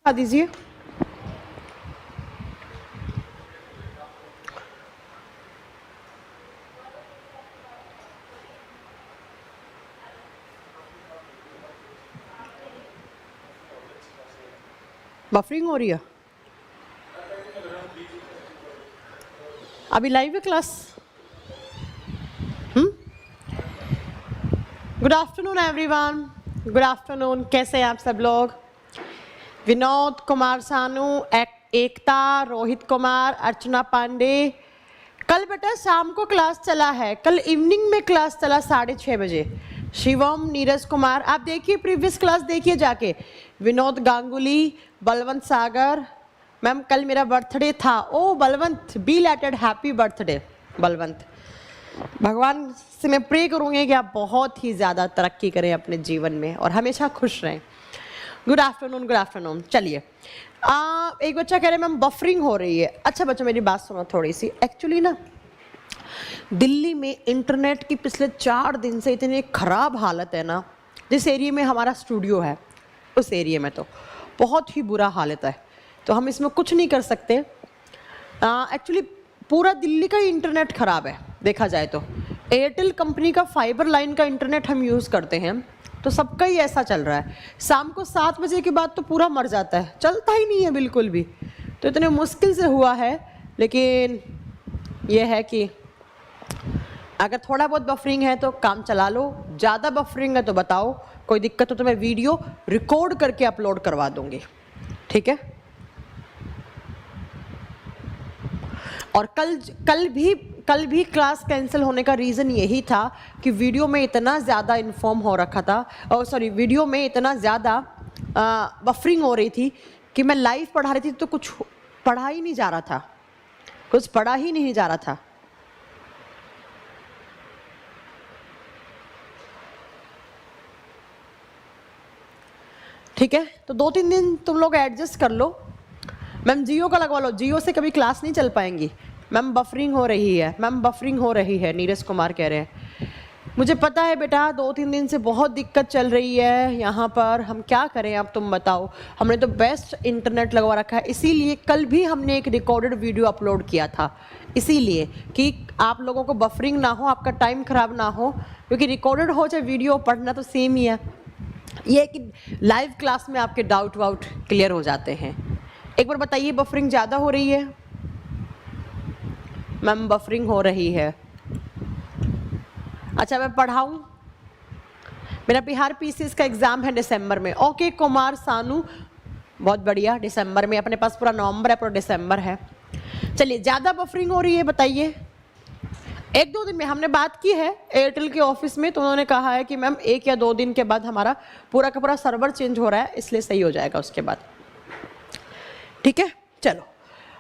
बता दीजिए। बफरिंग हो रही है अभी लाइव है class. Good afternoon everyone, good afternoon. कैसे हैं आप सब लोग? विनोद कुमार सानू, एकता, रोहित कुमार, अर्चना पांडे। कल बेटा शाम को क्लास चला है, कल इवनिंग में क्लास चला 6:30 बजे। शिवम, नीरज कुमार, आप देखिए प्रीवियस क्लास देखिए जाके। विनोद गांगुली, बलवंत सागर। मैम कल मेरा बर्थडे था। ओ Balwant, belated happy birthday Balwant. भगवान से मैं प्रे करूँगी कि आप बहुत ही ज़्यादा तरक्की करें अपने जीवन में और हमेशा खुश रहें। Good afternoon, good afternoon. चलिए, एक बच्चा कह रहे मैम बफरिंग हो रही है। अच्छा बच्चों मेरी बात सुनो थोड़ी सी। एक्चुअली ना दिल्ली में इंटरनेट की पिछले 4 दिन से इतनी ख़राब हालत है ना, जिस एरिया में हमारा स्टूडियो है उस एरिया में तो बहुत ही बुरा हालत है, तो हम इसमें कुछ नहीं कर सकते। एक्चुअली पूरा दिल्ली का इंटरनेट ख़राब है देखा जाए तो। एयरटेल कंपनी का फाइबर लाइन का इंटरनेट हम यूज़ करते हैं, तो सबका ही ऐसा चल रहा है। शाम को 7 बजे के बाद तो पूरा मर जाता है, चलता ही नहीं है बिल्कुल भी। तो इतने मुश्किल से हुआ है, लेकिन यह है कि अगर थोड़ा बहुत बफरिंग है तो काम चला लो, ज़्यादा बफरिंग है तो बताओ, कोई दिक्कत हो तो मैं वीडियो रिकॉर्ड करके अपलोड करवा दूँगी, ठीक है। और कल भी क्लास कैंसिल होने का रीज़न यही था कि वीडियो में इतना ज़्यादा इन्फॉर्म हो रखा था, और सॉरी वीडियो में इतना ज़्यादा बफरिंग हो रही थी कि मैं लाइव पढ़ा रही थी तो कुछ पढ़ा ही नहीं जा रहा था, कुछ पढ़ा ही नहीं जा रहा था। ठीक है, तो 2-3 दिन तुम लोग एडजस्ट कर लो। मैम जियो का लगवा लो, जियो से कभी क्लास नहीं चल पाएंगी। मैम बफरिंग हो रही है, मैम बफरिंग हो रही है, नीरज कुमार कह रहे हैं। मुझे पता है बेटा 2-3 दिन से बहुत दिक्कत चल रही है यहाँ पर, हम क्या करें अब तुम बताओ। हमने तो बेस्ट इंटरनेट लगवा रखा है, इसीलिए कल भी हमने एक रिकॉर्डेड वीडियो अपलोड किया था, इसीलिए कि आप लोगों को बफरिंग ना हो, आपका टाइम ख़राब ना हो, क्योंकि रिकॉर्डेड हो चाहे वीडियो, पढ़ना तो सेम ही है। ये कि लाइव क्लास में आपके डाउट वाउट क्लियर हो जाते हैं। एक बार बताइए बफरिंग ज़्यादा हो रही है? मैम बफरिंग हो रही है। अच्छा मैं पढ़ाऊँ? मेरा बिहार पीसीएस का एग्ज़ाम है दिसंबर में। ओके कुमार सानू, बहुत बढ़िया। दिसंबर में, अपने पास पूरा नवंबर है, पूरा दिसंबर है। चलिए, ज़्यादा बफरिंग हो रही है बताइए। 1-2 दिन में हमने बात की है एयरटेल के ऑफिस में, तो उन्होंने कहा है कि मैम 1 या 2 दिन के बाद हमारा पूरा का पूरा सर्वर चेंज हो रहा है, इसलिए सही हो जाएगा उसके बाद। ठीक है, चलो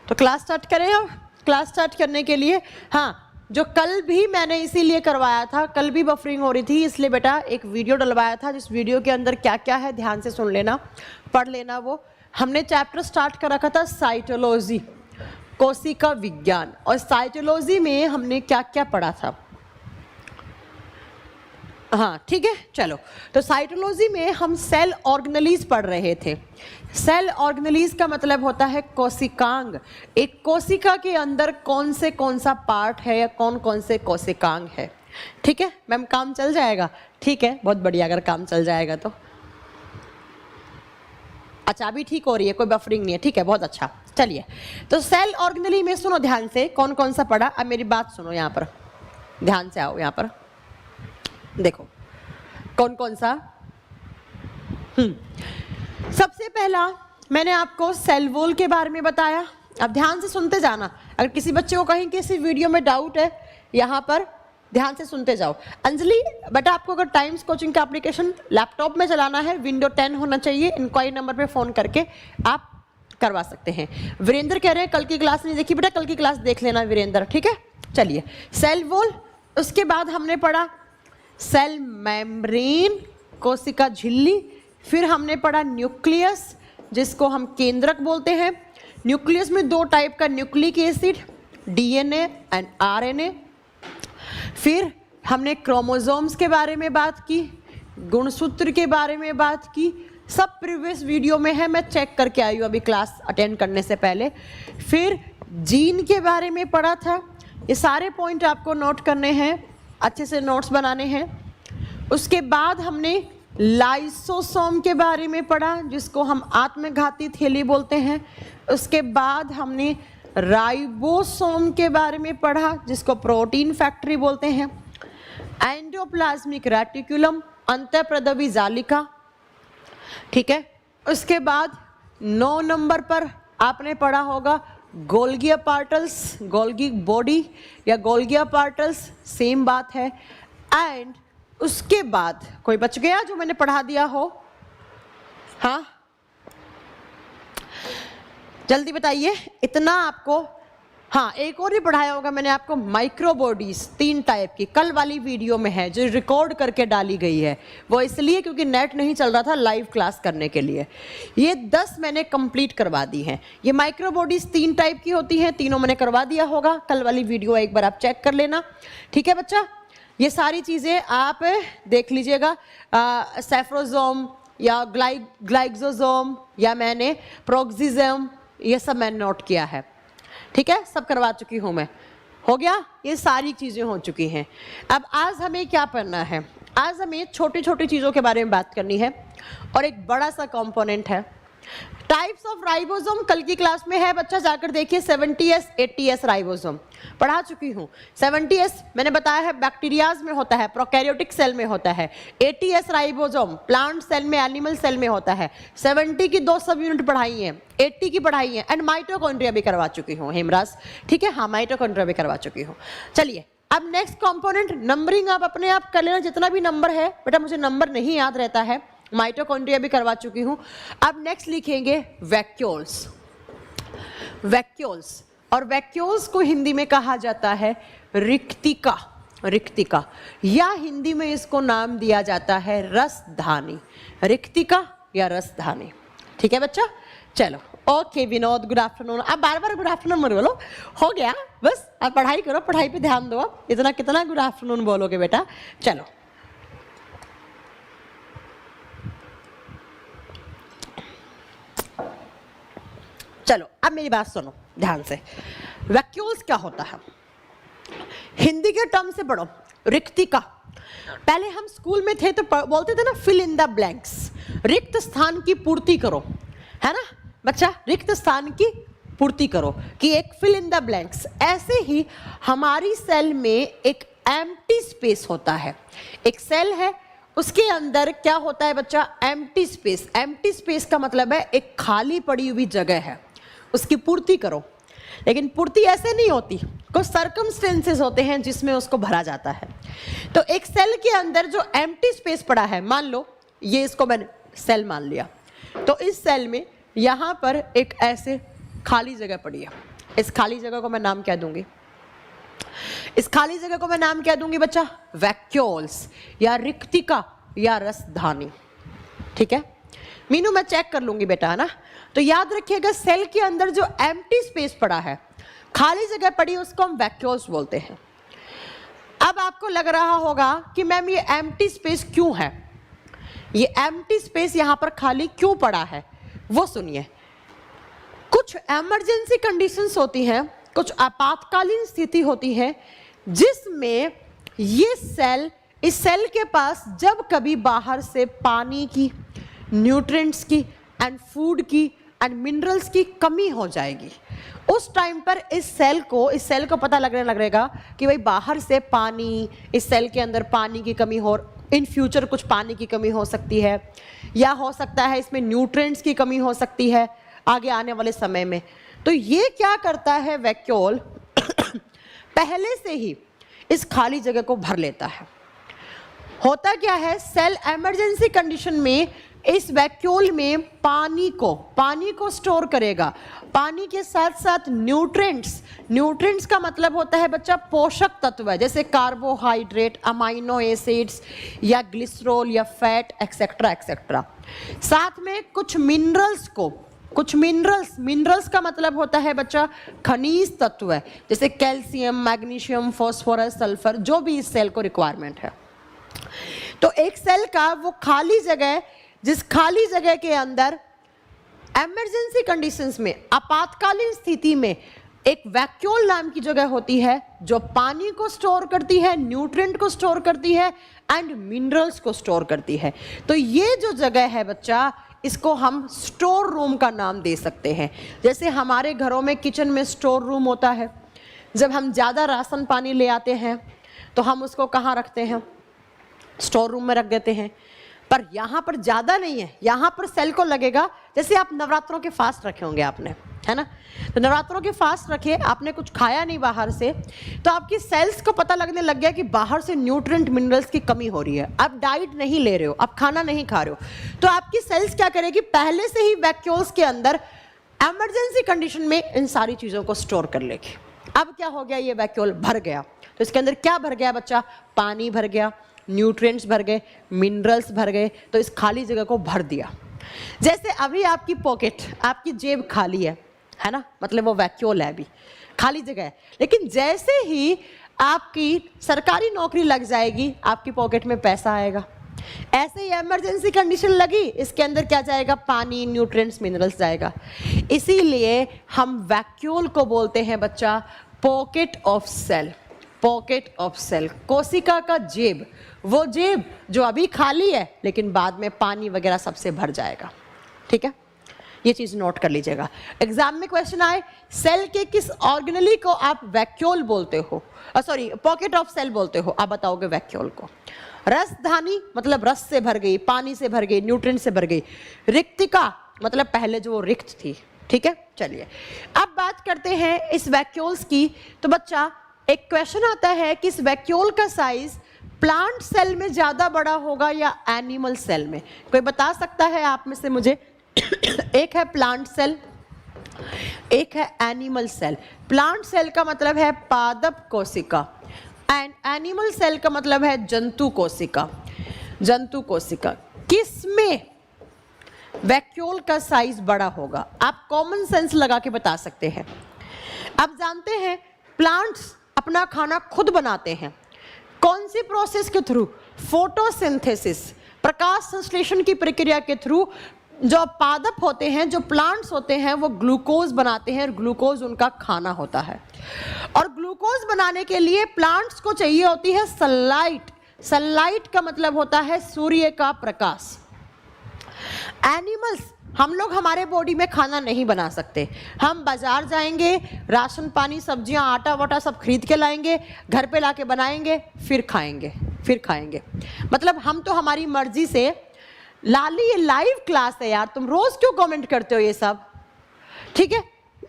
तो क्लास स्टार्ट करें। हम क्लास स्टार्ट करने के लिए, हाँ, जो कल भी मैंने इसीलिए करवाया था, कल भी बफरिंग हो रही थी इसलिए बेटा एक वीडियो डलवाया था, जिस वीडियो के अंदर क्या क्या है ध्यान से सुन लेना, पढ़ लेना। वो हमने चैप्टर स्टार्ट कर रखा था साइटोलॉजी, कोशिका विज्ञान, और साइटोलॉजी में हमने क्या क्या पढ़ा था। हाँ ठीक है, चलो तो साइटोलॉजी में हम सेल ऑर्गेनेलीज पढ़ रहे थे। सेल ऑर्गेनेलीज का मतलब होता है कोशिकांग। एक कोशिका के अंदर कौन सा पार्ट है या कौन कौन से कोशिकांग है। ठीक है मैम, काम चल जाएगा? ठीक है, बहुत बढ़िया, अगर काम चल जाएगा तो। अच्छा अभी ठीक हो रही है, कोई बफरिंग नहीं है, ठीक है, बहुत अच्छा। चलिए, तो सेल ऑर्गेनेली में सुनो ध्यान से, कौन कौन सा पढ़ा। अब मेरी बात सुनो, यहाँ पर ध्यान से आओ, यहाँ पर देखो कौन कौन सा। सबसे पहला मैंने आपको सेल वॉल के बारे में बताया। अब ध्यान से सुनते जाना, अगर किसी बच्चे को कहीं किसी वीडियो में डाउट है, यहाँ पर ध्यान से सुनते जाओ। अंजलि बेटा, आपको अगर टाइम्स कोचिंग का एप्लीकेशन लैपटॉप में चलाना है, विंडो 10 होना चाहिए, इंक्वायरी नंबर पे फ़ोन करके आप करवा सकते हैं। वीरेंद्र कह रहे हैं कल की क्लास नहीं देखी। बेटा कल की क्लास देख लेना वीरेंद्र, ठीक है। चलिए, सेल वॉल, उसके बाद हमने पढ़ा सेल मेम्ब्रेन, कोशिका झिल्ली, फिर हमने पढ़ा न्यूक्लियस, जिसको हम केंद्रक बोलते हैं। न्यूक्लियस में 2 टाइप का nucleic acid, DNA and RNA. फिर हमने क्रोमोसोम्स के बारे में बात की, गुणसूत्र के बारे में बात की, सब प्रीवियस वीडियो में है, मैं चेक करके आई हूँ अभी क्लास अटेंड करने से पहले। फिर जीन के बारे में पढ़ा था, ये सारे पॉइंट आपको नोट करने हैं, अच्छे से नोट्स बनाने हैं। उसके बाद हमने लाइसोसोम के बारे में पढ़ा, जिसको हम आत्मघाती थैली बोलते हैं। उसके बाद हमने राइबोसोम के बारे में पढ़ा, जिसको प्रोटीन फैक्ट्री बोलते हैं। एंडोप्लाज्मिक रेटिकुलम, अंतःप्रदवी जालिका, ठीक है। उसके बाद 9 नंबर पर आपने पढ़ा होगा गोल्गी अपार्टल्स, गोल्गी बॉडी या गोल्गी अपार्टल्स, सेम बात है। एंड उसके बाद कोई बच गया जो मैंने पढ़ा दिया हो? हाँ, जल्दी बताइए। इतना आपको, हाँ एक और भी पढ़ाया होगा मैंने आपको, माइक्रो बॉडीज 3 टाइप की, कल वाली वीडियो में है जो रिकॉर्ड करके डाली गई है। वो इसलिए क्योंकि नेट नहीं चल रहा था लाइव क्लास करने के लिए। ये 10 मैंने कंप्लीट करवा दी हैं। ये माइक्रो बॉडीज 3 टाइप की होती हैं, तीनों मैंने करवा दिया होगा। कल वाली वीडियो एक बार आप चेक कर लेना, ठीक है बच्चा। ये सारी चीज़ें आप देख लीजिएगा। सेफ्रोजोम या ग्लाइक्सोजोम या मैंने प्रोक्सिज्म, ये सब मैंने नोट किया है, ठीक है, सब करवा चुकी हूँ मैं। हो गया, ये सारी चीज़ें हो चुकी हैं। अब आज हमें क्या पढ़ना है? आज हमें छोटी छोटी चीज़ों के बारे में बात करनी है और एक बड़ा सा कंपोनेंट है टाइप्स ऑफ राइबोसोम। कल की क्लास में है बच्चा, जाकर देखिए। 70S 80S राइबोसोम पढ़ा चुकी हूँ। 70S मैंने बताया है बैक्टीरियाज में होता है, प्रोकैरियोटिक सेल में होता है। 80S राइबोसोम प्लांट सेल में, एनिमल सेल में होता है। 70 की 2 सब यूनिट पढ़ाई है, 80 की पढ़ाई है। एंड माइटोकॉन्ड्रिया भी करवा चुकी हूँ हेमराज, ठीक है, हाँ माइटोकॉन्ड्रिया भी करवा चुकी हूँ। चलिए अब नेक्स्ट कंपोनेंट, नंबरिंग आप अपने आप कर लेना, जितना भी नंबर है बेटा, मुझे नंबर नहीं याद रहता है। माइटोकॉन्ड्रिया भी करवा चुकी हूँ। अब नेक्स्ट लिखेंगे वैक्यूल्स। वैक्यूल्स, और वैक्यूल्स को हिंदी में कहा जाता है रिक्तिका, रिक्तिका, या हिंदी में इसको नाम दिया जाता है रसधानी, रिक्तिका या रसधानी, ठीक है बच्चा। चलो ओके विनोद, गुड आफ्टरनून। आप बार बार गुड आफ्टरनून मत बोलो, हो गया बस, आप पढ़ाई करो, पढ़ाई पे ध्यान दो। आप इतना कितना गुड आफ्टरनून बोलोगे बेटा। चलो चलो अब मेरी बात सुनो ध्यान से। वैक्यूल्स क्या होता है? हिंदी के टर्म से पढ़ो, रिक्तिका। पहले हम स्कूल में थे तो बोलते थे ना फिल इन द ब्लैंक्स, रिक्त स्थान की पूर्ति करो, है ना बच्चा, रिक्त स्थान की पूर्ति करो, कि एक फिल इन द ब्लैंक्स। ऐसे ही हमारी सेल में एक एम्प्टी स्पेस होता है। एक सेल है, उसके अंदर क्या होता है बच्चा? Empty space. एम्प्टी स्पेस का मतलब है एक खाली पड़ी हुई जगह है, उसकी पूर्ति करो। लेकिन पूर्ति ऐसे नहीं होती, कुछ सर्कमस्टेंसेस होते हैं जिसमें उसको भरा जाता है। तो एक सेल के अंदर जो एम्प्टी स्पेस पड़ा है, मान लो ये, इसको मैंने सेल मान लिया, तो इस सेल में यहाँ पर एक ऐसे खाली जगह पड़ी है। इस खाली जगह को मैं नाम क्या दूंगी? इस खाली जगह को मैं नाम क्या दूंगी बच्चा? वैक्यूल्स या रिक्तिका या रसधानी, ठीक है। मीनू मैं चेक कर लूंगी बेटा, है ना। तो याद रखिएगा, सेल के अंदर जो एम्प्टी स्पेस पड़ा है, खाली जगह पड़ी, उसको हम वैक्यूल्स बोलते हैं। अब आपको लग रहा होगा कि मैम ये एम्प्टी स्पेस क्यों है, ये एम्प्टी स्पेस यहाँ पर खाली क्यों पड़ा है, वो सुनिए। कुछ इमरजेंसी कंडीशंस होती हैं, कुछ आपातकालीन स्थिति होती है, जिसमें ये सेल, इस सेल के पास जब कभी बाहर से पानी की, न्यूट्रिएंट्स की एंड फूड की एंड मिनरल्स की कमी हो जाएगी, उस टाइम पर इस सेल को पता लगने लगेगा कि भाई बाहर से पानी, इस सेल के अंदर पानी की कमी हो, इन फ्यूचर कुछ पानी की कमी हो सकती है, या हो सकता है इसमें न्यूट्रिएंट्स की कमी हो सकती है आगे आने वाले समय में। तो ये क्या करता है वैक्यूल, पहले से ही इस खाली जगह को भर लेता है। होता क्या है, सेल इमरजेंसी कंडीशन में इस वैक्यूल में पानी को स्टोर करेगा। पानी के साथ साथ न्यूट्रिएंट्स का मतलब होता है बच्चा पोषक तत्व, जैसे कार्बोहाइड्रेट, अमाइनो एसिड्स या ग्लिसरॉल या फैट एक्सेट्रा एक्सेट्रा। साथ में कुछ मिनरल्स का मतलब होता है बच्चा खनिज तत्व, जैसे कैल्शियम, मैग्नीशियम, फॉस्फोरस, सल्फर, जो भी इस सेल को रिक्वायरमेंट है। तो एक सेल का वो खाली जगह जिस खाली जगह के अंदर इमरजेंसी कंडीशंस में, आपातकालीन स्थिति में, एक वैक्यूल नाम की जगह होती है जो पानी को स्टोर करती है, न्यूट्रिएंट को स्टोर करती है एंड मिनरल्स को स्टोर करती है। तो ये जो जगह है बच्चा, इसको हम स्टोर रूम का नाम दे सकते हैं। जैसे हमारे घरों में किचन में स्टोर रूम होता है, जब हम ज़्यादा राशन पानी ले आते हैं तो हम उसको कहाँ रखते हैं? स्टोर रूम में रख देते हैं। पर यहाँ पर ज़्यादा नहीं है, यहाँ पर सेल को लगेगा, जैसे आप नवरात्रों के फास्ट रखे होंगे आपने, है ना, तो नवरात्रों के फास्ट रखे, आपने कुछ खाया नहीं बाहर से, तो आपकी सेल्स को पता लगने लग गया कि बाहर से न्यूट्रिएंट मिनरल्स की कमी हो रही है। आप डाइट नहीं ले रहे हो, आप खाना नहीं खा रहे हो, तो आपकी सेल्स क्या करेगी? पहले से ही वैक्यूल्स के अंदर इमरजेंसी कंडीशन में इन सारी चीज़ों को स्टोर कर लेगी। अब क्या हो गया? ये वैक्यूल भर गया, तो इसके अंदर क्या भर गया बच्चा? पानी भर गया, न्यूट्रिएंट्स भर गए, मिनरल्स भर गए, तो इस खाली जगह को भर दिया। जैसे अभी आपकी पॉकेट, आपकी जेब खाली है ना, मतलब वो वैक्यूल है, अभी खाली जगह है। लेकिन जैसे ही आपकी सरकारी नौकरी लग जाएगी, आपकी पॉकेट में पैसा आएगा। ऐसे ही इमरजेंसी कंडीशन लगी, इसके अंदर क्या जाएगा? पानी, न्यूट्रिएंट्स, मिनरल्स जाएगा। इसीलिए हम वैक्यूल को बोलते हैं बच्चा pocket of cell. Pocket of cell, कोशिका का जेब, वो जेब जो अभी खाली है लेकिन बाद में पानी वगैरह सबसे भर जाएगा। ठीक है, ये चीज नोट कर लीजिएगा। एग्जाम में क्वेश्चन आए, सेल के किस ऑर्गेनली को आप वैक्यूल बोलते हो, सॉरी पॉकेट ऑफ सेल बोलते हो? आप बताओगे वैक्यूल को। रसधानी मतलब रस से भर गई, पानी से भर गई, न्यूट्रिएंट से भर गई। रिक्तिका मतलब पहले जो वो रिक्त थी। ठीक है, चलिए अब बात करते हैं इस वैक्यूल्स की। तो बच्चा एक क्वेश्चन आता है कि इस वैक्यूल का साइज प्लांट सेल में ज्यादा बड़ा होगा या एनिमल सेल में? कोई बता सकता है आप में से मुझे? एक है प्लांट सेल, एक है एनिमल सेल। प्लांट सेल का मतलब है पादप कोशिका एंड एनिमल सेल का मतलब है जंतु कोशिका। जंतु कोशिका किसमें वैक्यूल का साइज बड़ा होगा? आप कॉमन सेंस लगा के बता सकते हैं। आप जानते हैं प्लांट्स अपना खाना खुद बनाते हैं। कौन सी प्रोसेस के थ्रू? फोटोसिंथेसिस, प्रकाश संश्लेषण की प्रक्रिया के थ्रू। जो पादप होते हैं, जो प्लांट्स होते हैं, वो ग्लूकोज बनाते हैं और ग्लूकोज उनका खाना होता है। और ग्लूकोज बनाने के लिए प्लांट्स को चाहिए होती है सनलाइट। सनलाइट का मतलब होता है सूर्य का प्रकाश। एनिमल्स, हम लोग हमारे बॉडी में खाना नहीं बना सकते। हम बाजार जाएंगे, राशन पानी, सब्जियां, आटा वाटा सब खरीद के लाएंगे, घर पे लाके बनाएंगे, फिर खाएंगे। मतलब हम तो हमारी मर्जी से। लाली ये लाइव क्लास है यार, तुम रोज क्यों कमेंट करते हो ये सब? ठीक है,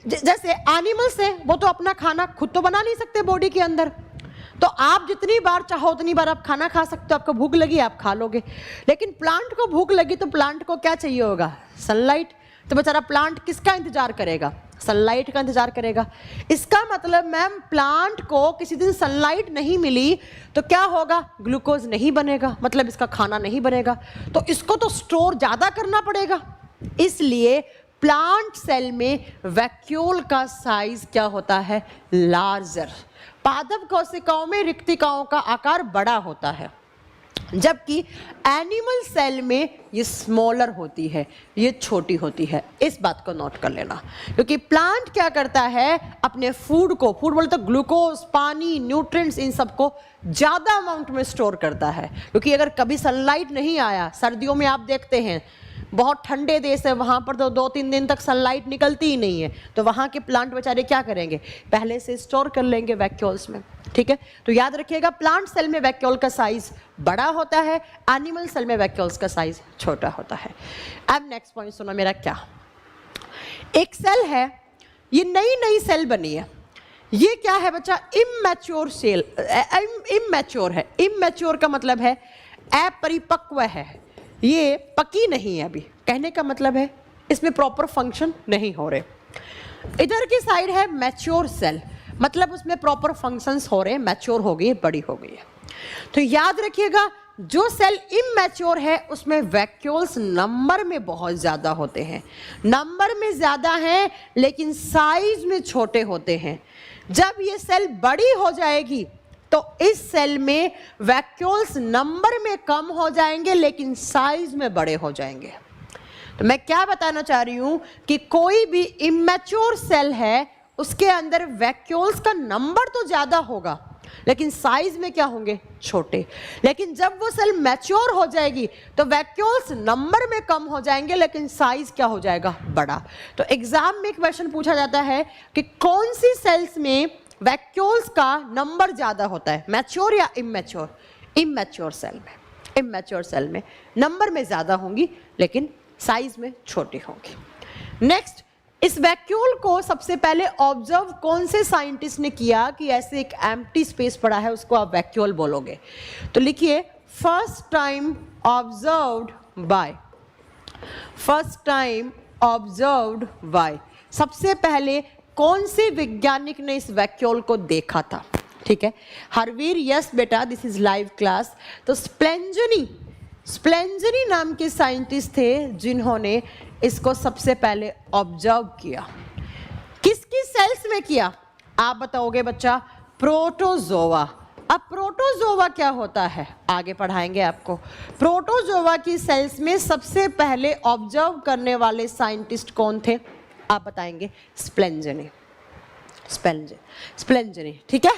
जैसे एनिमल्स है, वो तो अपना खाना खुद तो बना नहीं सकते बॉडी के अंदर, तो आप जितनी बार चाहो उतनी बार आप खाना खा सकते हो। आपको भूख लगी आप खा लोगे। लेकिन प्लांट को भूख लगी तो प्लांट को क्या चाहिए होगा? सनलाइट। तो बेचारा प्लांट किसका इंतजार करेगा? सनलाइट का इंतजार करेगा। इसका मतलब मैम प्लांट को किसी दिन सनलाइट नहीं मिली तो क्या होगा? ग्लूकोज नहीं बनेगा, मतलब इसका खाना नहीं बनेगा, तो इसको तो स्टोर ज्यादा करना पड़ेगा। इसलिए प्लांट सेल में वैक्यूल का साइज क्या होता है? लार्जर। पादप कोशिकाओं में रिक्तिकाओं का आकार बड़ा होता है, जबकि एनिमल सेल में ये स्मॉलर होती है, ये छोटी होती है। इस बात को नोट कर लेना, क्योंकि प्लांट क्या करता है? अपने फूड को, फूड बोलते तो ग्लूकोज, पानी, न्यूट्रिएंट्स, इन सबको ज़्यादा अमाउंट में स्टोर करता है। क्योंकि अगर कभी सनलाइट नहीं आया, सर्दियों में आप देखते हैं बहुत ठंडे देश है, वहाँ पर तो 2-3 दिन तक सनलाइट निकलती ही नहीं है, तो वहाँ के प्लांट बेचारे क्या करेंगे? पहले से स्टोर कर लेंगे वैक्यूल्स में। ठीक है, तो याद रखिएगा प्लांट सेल में वैक्यूल का साइज बड़ा होता है, एनिमल सेल में वैक्यूल्स का साइज छोटा होता है। अब नेक्स्ट पॉइंट सुनो मेरा। क्या एक सेल है, ये नई सेल बनी है, ये क्या है बच्चा? इमैच्योर सेल, इमैच्योर है। इमैच्योर का मतलब है अपरिपक्व है, ये पकी नहीं है अभी। कहने का मतलब है इसमें प्रॉपर फंक्शन नहीं हो रहे। इधर की साइड है मैच्योर सेल, मतलब उसमें प्रॉपर फंक्शंस हो रहे हैं, मैच्योर हो गई है, बड़ी हो गई है। तो याद रखिएगा जो सेल इमैच्योर है उसमें वैक्यूल्स नंबर में बहुत ज्यादा होते हैं, नंबर में ज्यादा हैं लेकिन साइज में छोटे होते हैं। जब ये सेल बड़ी हो जाएगी तो इस सेल में वैक्यूल्स नंबर में कम हो जाएंगे लेकिन साइज में बड़े हो जाएंगे। तो मैं क्या बताना चाह रही हूं कि कोई भी इमैच्योर सेल है उसके अंदर वैक्यूल्स का नंबर तो ज्यादा होगा लेकिन साइज में क्या होंगे, छोटे। लेकिन जब वो सेल मैच्योर हो जाएगी तो वैक्यूल्स नंबर में कम हो जाएंगे लेकिन साइज क्या हो जाएगा, बड़ा। तो एग्जाम में क्वेश्चन पूछा जाता है कि कौन सी सेल्स में वैक्यूल्स का नंबर ज्यादा होता है, मैच्योर या इमैच्योर। इमैच्योर सेल में नंबर में ज्यादा होंगी लेकिन साइज में छोटी होंगी। नेक्स्ट, इस वैक्यूल को सबसे पहले ऑब्जर्व कौन से साइंटिस्ट ने किया कि ऐसे एक एम्प्टी स्पेस पड़ा है उसको आप वैक्यूल बोलोगे। तो लिखिए, फर्स्ट टाइम ऑब्जर्व्ड बाय, सबसे पहले कौन से वैज्ञानिक ने इस वैक्यूल को देखा था। ठीक है हरवीर, यस बेटा, दिस इज लाइव क्लास। तो स्प्लेंजनी नाम के साइंटिस्ट थे जिन्होंने इसको सबसे पहले ऑब्जर्व किया। किसकी सेल्स में किया, आप बताओगे बच्चा, प्रोटोजोआ। अब प्रोटोजोआ क्या होता है आगे पढ़ाएंगे आपको। प्रोटोजोआ की सेल्स में सबसे पहले ऑब्जर्व करने वाले साइंटिस्ट कौन थे, आप बताएंगे, स्प्लेंजनी। ठीक है,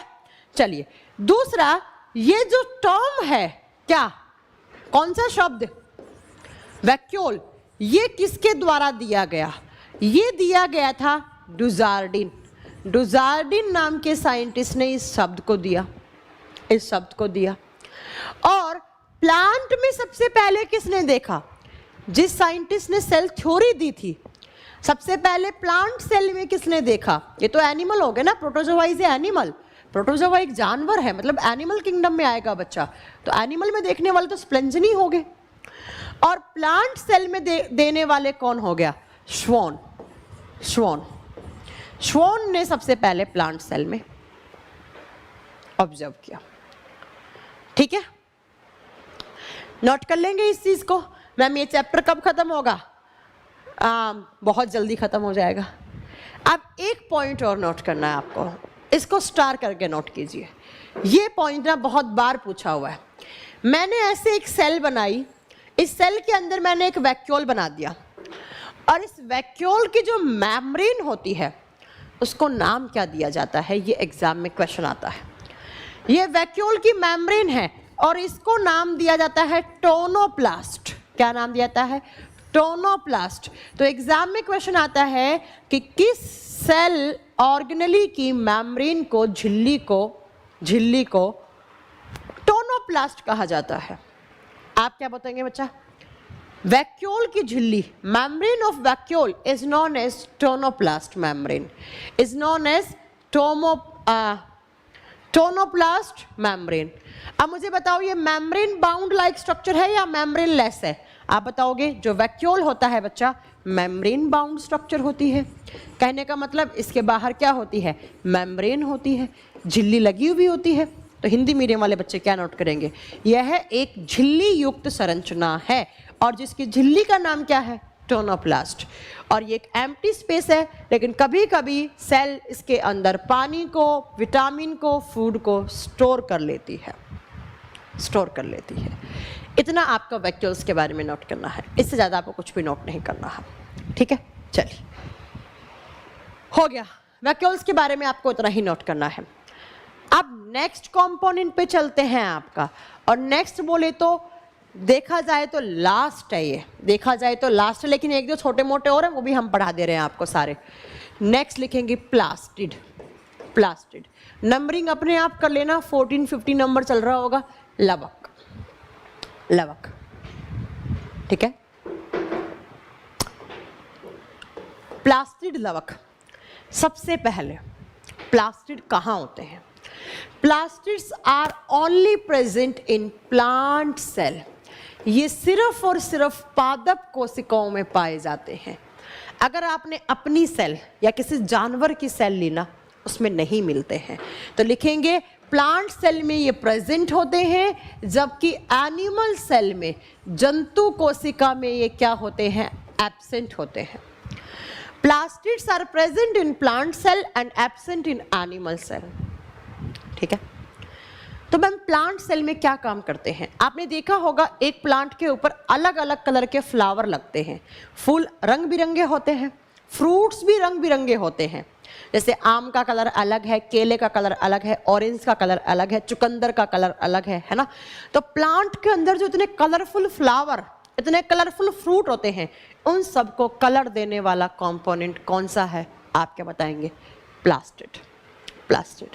चलिए दूसरा, ये जो टर्म है क्या, कौन सा शब्द, वैक्यूल, ये किसके द्वारा दिया गया, ये दिया गया था डुजार्डिन नाम के साइंटिस्ट ने इस शब्द को दिया। और प्लांट में सबसे पहले किसने देखा, जिस साइंटिस्ट ने सेल थ्योरी दी थी, सबसे पहले प्लांट सेल में किसने देखा। ये तो एनिमल हो गया ना, प्रोटोजोआ इज एनिमल, प्रोटोजोआ एक जानवर है, मतलब एनिमल किंगडम में आएगा बच्चा। तो एनिमल में देखने वाले तो स्प्लेंजनी हो गए। और प्लांट सेल में देने वाले कौन हो गया, श्वोन ने सबसे पहले प्लांट सेल में ऑब्जर्व किया। ठीक है, नोट कर लेंगे इस चीज को। मैम ये चैप्टर कब खत्म होगा, बहुत जल्दी खत्म हो जाएगा। अब एक पॉइंट और नोट करना है आपको, इसको स्टार करके नोट कीजिए। ये पॉइंट ना बहुत बार पूछा हुआ है। मैंने ऐसे एक सेल बनाई, इस सेल के अंदर मैंने एक वैक्यूल बना दिया और इस वैक्यूल की जो मेम्ब्रेन होती है उसको नाम क्या दिया जाता है, ये एग्जाम में क्वेश्चन आता है। ये वैक्यूल की मेम्ब्रेन है और इसको नाम दिया जाता है टोनोप्लास्ट। क्या नाम दिया जाता है, टोनोप्लास्ट। तो एग्जाम में क्वेश्चन आता है कि किस सेल ऑर्गेनेली की मेम्ब्रेन को, झिल्ली को टोनोप्लास्ट कहा जाता है। आप क्या बताएंगे बच्चा, वैक्यूल की झिल्ली, membrane of vacuole is known as tonoplast, membrane is known as tonoplast membrane. अब मुझे बताओ, ये मेम्ब्रेन बाउंड लाइक स्ट्रक्चर है या मेम्ब्रेन लेस है, आप बताओगे। जो वैक्यूल होता है बच्चा, मेम्ब्रेन बाउंड स्ट्रक्चर होती है। कहने का मतलब इसके बाहर क्या होती है, मेम्ब्रेन होती है, झिल्ली लगी हुई होती है। तो हिंदी मीडियम वाले बच्चे क्या नोट करेंगे, यह एक झिल्ली युक्त संरचना है और जिसकी झिल्ली का नाम क्या है, टोनोप्लास्ट। और ये एक एम्प्टी स्पेस है, लेकिन कभी कभी सेल इसके अंदर पानी को, विटामिन को, फूड को स्टोर कर लेती है। इतना आपका वैक्यूल्स के बारे में नोट करना है, इससे ज़्यादा आपको कुछ भी नोट नहीं करना है। ठीक है, चलिए हो गया, वैक्यूल्स के बारे में आपको इतना ही नोट करना है। अब नेक्स्ट कंपोनेंट पे चलते हैं आपका, और नेक्स्ट बोले तो देखा जाए तो लास्ट है, ये देखा जाए तो लास्ट है, लेकिन एक दो छोटे मोटे और हैं वो भी हम पढ़ा दे रहे हैं आपको सारे। नेक्स्ट लिखेंगे प्लास्टिड। नंबरिंग अपने आप कर लेना, 14-15 नंबर चल रहा होगा। लवक, ठीक है, प्लास्टिड लवक। सबसे पहले प्लास्टिड कहाँ होते हैं, plastids are only present in plant cell. ये सिर्फ और सिर्फ पादप कोशिकाओं में पाए जाते हैं। अगर आपने अपनी सेल या किसी जानवर की सेल ली ना, उसमें नहीं मिलते हैं। तो लिखेंगे प्लांट सेल में ये प्रेजेंट होते हैं, जबकि एनिमल सेल में, जंतु कोशिका में ये क्या होते हैं, एब्सेंट होते हैं। Plastids are present in plant cell and absent in animal cell. ठीक है, तो मैम प्लांट सेल में क्या काम करते हैं? आपने देखा होगा एक प्लांट के ऊपर अलग अलग कलर के फ्लावर लगते हैं, फूल रंग बिरंगे होते हैं, फ्रूट्स भी रंग बिरंगे होते हैं। जैसे आम का कलर अलग है, केले का कलर अलग है, ऑरेंज का कलर अलग है, चुकंदर का कलर अलग है ना। तो प्लांट के अंदर जो इतने कलरफुल फ्लावर, इतने कलरफुल फ्रूट होते हैं, उन सबको कलर देने वाला कंपोनेंट कौन सा है? आप क्या बताएंगे? प्लास्टिड। प्लास्टिड।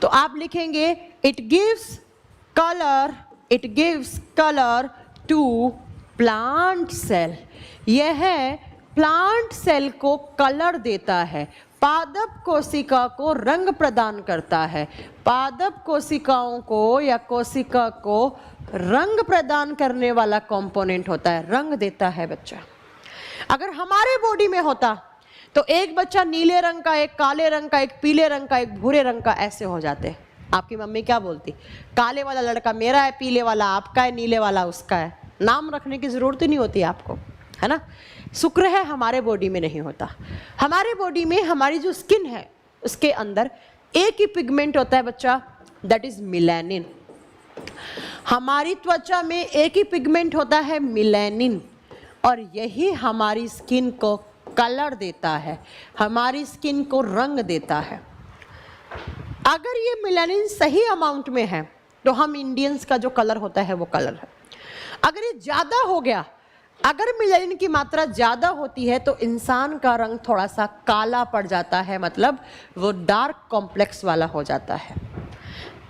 तो आप लिखेंगे it gives colour to plant cell. यह प्लांट सेल को कलर देता है, पादप कोशिका को रंग प्रदान करता है। पादप कोशिकाओं को या कोशिका को रंग प्रदान करने वाला कंपोनेंट होता है, रंग देता है बच्चा। अगर हमारे बॉडी में होता तो एक बच्चा नीले रंग का, एक काले रंग का, एक पीले रंग का, एक भूरे रंग का, ऐसे हो जाते। आपकी मम्मी क्या बोलती? काले वाला लड़का मेरा है, पीले वाला आपका है, नीले वाला उसका है। नाम रखने की जरूरत ही नहीं होती आपको, है ना। शुक्र है हमारे बॉडी में नहीं होता। हमारे बॉडी में हमारी जो स्किन है उसके अंदर एक ही पिगमेंट होता है बच्चा, दैट इज मिलेनिन। हमारी त्वचा में एक ही पिगमेंट होता है, मिलेनिन, और यही हमारी स्किन को कलर देता है, हमारी स्किन को रंग देता है। अगर ये मिलेनिन सही अमाउंट में है तो हम इंडियंस का जो कलर होता है वो कलर है। अगर ये ज़्यादा हो गया, अगर मिलेनिन की मात्रा ज़्यादा होती है तो इंसान का रंग थोड़ा सा काला पड़ जाता है, मतलब वो डार्क कॉम्प्लेक्स वाला हो जाता है।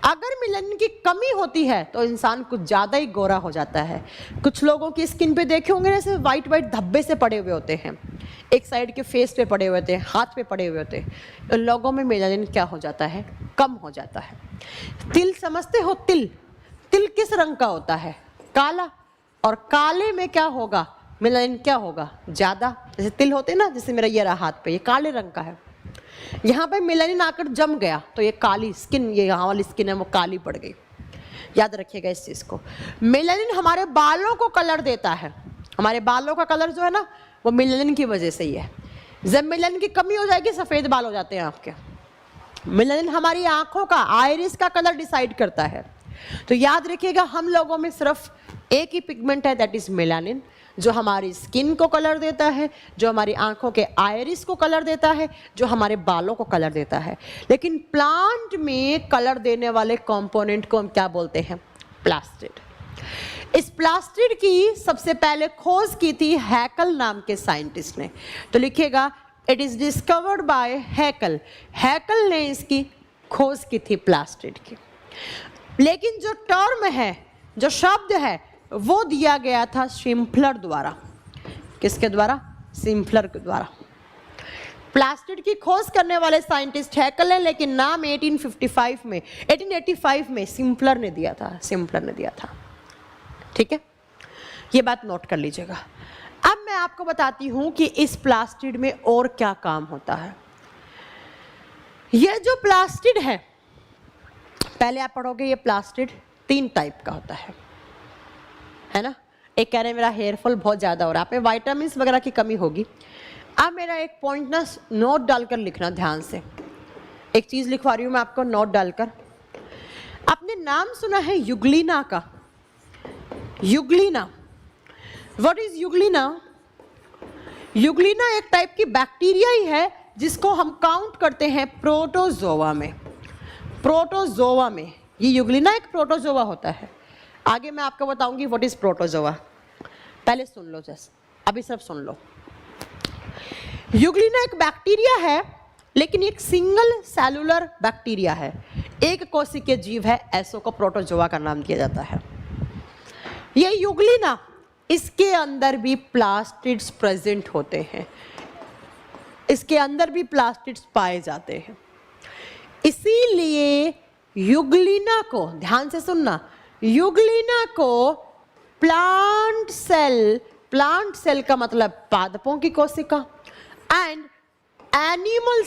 अगर मिलेनिन की कमी होती है तो इंसान कुछ ज़्यादा ही गोरा हो जाता है। कुछ लोगों की स्किन पे देखे होंगे जैसे वाइट वाइट धब्बे से पड़े हुए होते हैं, एक साइड के फेस पे पड़े हुए होते हैं, हाथ पे पड़े हुए होते हैं। उन लोगों में मिलेनिन क्या हो जाता है? कम हो जाता है। तिल समझते हो? तिल, तिल किस रंग का होता है? काला। और काले में क्या होगा? मिलेनिन क्या होगा? ज़्यादा। जैसे तिल होते हैं ना, जैसे मेरा ये रहा हाथ पे, ये काले रंग का है। यहाँ पे मिलेनिन आकर जम गया तो ये काली स्किन, ये यहाँ वाली स्किन है वो काली पड़ गई। याद रखिएगा इस चीज़ को। मिलेनिन हमारे बालों को कलर देता है। हमारे बालों का कलर जो है ना वो मिलेनिन की वजह से ही है। जब मिलेनिन की कमी हो जाएगी सफ़ेद बाल हो जाते हैं आपके। मिलेनिन हमारी आँखों का, आइरिस का कलर डिसाइड करता है। तो याद रखिएगा हम लोगों में सिर्फ एक ही पिगमेंट है, दैट इज मेलानिन, जो हमारी स्किन को कलर देता है, जो हमारी आंखों के आइरिस को कलर देता है, जो हमारे बालों को कलर देता है। लेकिन प्लांट में कलर देने वाले कंपोनेंट को हम क्या बोलते हैं? प्लास्टिड। इस प्लास्टिड की सबसे पहले खोज की थी हैकल नाम के साइंटिस्ट ने। तो लिखिएगा इट इज डिस्कवर्ड बाय हैकल। हैकल ने इसकी खोज की थी प्लास्टिड की। लेकिन जो टर्म है, जो शब्द है, वो दिया गया था शिम्पलर द्वारा। किसके द्वारा? शिम्पलर के द्वारा। प्लास्टिड की खोज करने वाले साइंटिस्ट हैकल है, लेकिन नाम 1885 में शिम्पलर ने दिया था। शिम्पलर ने दिया था। ठीक है, ये बात नोट कर लीजिएगा। अब मैं आपको बताती हूं कि इस प्लास्टिड में और क्या काम होता है। ये जो प्लास्टिड है, पहले आप पढ़ोगे ये प्लास्टिड 3 टाइप का होता है ना। एक कह रहे हैं मेरा हेयर फॉल बहुत ज़्यादा हो रहा है, आप में वाइटामिन वगैरह की कमी होगी। अब मेरा एक पॉइंट ना नोट डालकर लिखना ध्यान से। एक चीज़ लिखवा रही हूँ मैं आपको नोट डालकर। आपने नाम सुना है यूग्लिना का? Euglena, what is Euglena? Euglena एक टाइप की बैक्टीरिया ही है जिसको हम काउंट करते हैं प्रोटोजोआ में। प्रोटोजोआ में ये यूग्लिना एक प्रोटोजोआ होता है। आगे मैं आपको बताऊंगी व्हाट इज प्रोटोजोआ। पहले सुन लो, जस्ट अभी सब सुन लो। यूग्लिना एक बैक्टीरिया है, लेकिन एक सिंगल सेलुलर बैक्टीरिया है, एक कोशिकीय जीव है, ऐसो को प्रोटोजोआ का नाम दिया जाता है। ये यूग्लिना, इसके अंदर भी प्लास्टिड्स प्रेजेंट होते हैं, इसके अंदर भी प्लास्टिड्स पाए जाते हैं। इसीलिए यूग्लिना को, ध्यान से सुनना, यूग्लिना को प्लांट सेल का मतलब पादपों की कोशिका, एंड एनिमल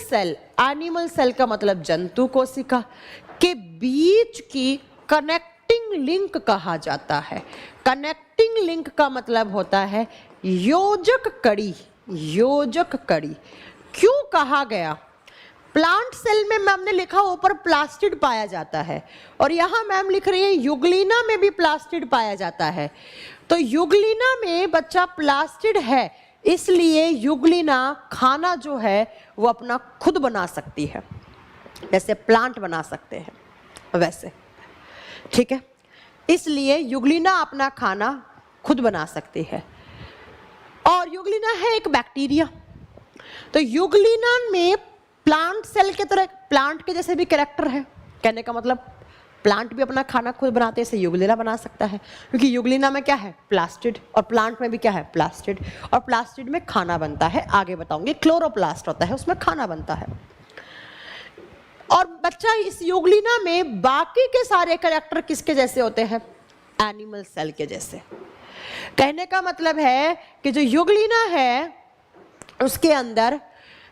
सेल का मतलब जंतु कोशिका के बीच की कनेक्टिंग लिंक कहा जाता है। कनेक्टिंग लिंक का मतलब होता है योजक कड़ी। योजक कड़ी क्यों कहा गया? प्लांट सेल में मैम ने लिखा ऊपर प्लास्टिड पाया जाता है, और यहाँ मैम लिख रही है यूग्लिना में भी प्लास्टिड पाया जाता है। तो यूग्लिना में बच्चा प्लास्टिड है, इसलिए यूग्लिना खाना जो है वो अपना खुद बना सकती है, जैसे प्लांट बना सकते हैं वैसे, ठीक है। इसलिए यूग्लिना अपना खाना खुद बना सकती है। और यूग्लिना है एक बैक्टीरिया। तो यूग्लिना में प्लांट सेल के तरह, प्लांट के जैसे भी कैरेक्टर है। कहने का मतलब प्लांट भी अपना खाना खुद बनाते हैं, इसे यूग्लिना बना सकता है, क्योंकि यूग्लिना में क्या है, प्लास्टिड, और प्लांट में भी क्या है, प्लास्टिड, और प्लास्टिड में खाना बनता है, आगे बताऊंगी। क्लोरोप्लास्ट होता है, उसमें खाना बनता है। और बच्चा इस यूग्लिना में बाकी के सारे कैरेक्टर किसके जैसे होते हैं, एनिमल सेल के जैसे। कहने का मतलब है कि जो यूग्लिना है उसके अंदर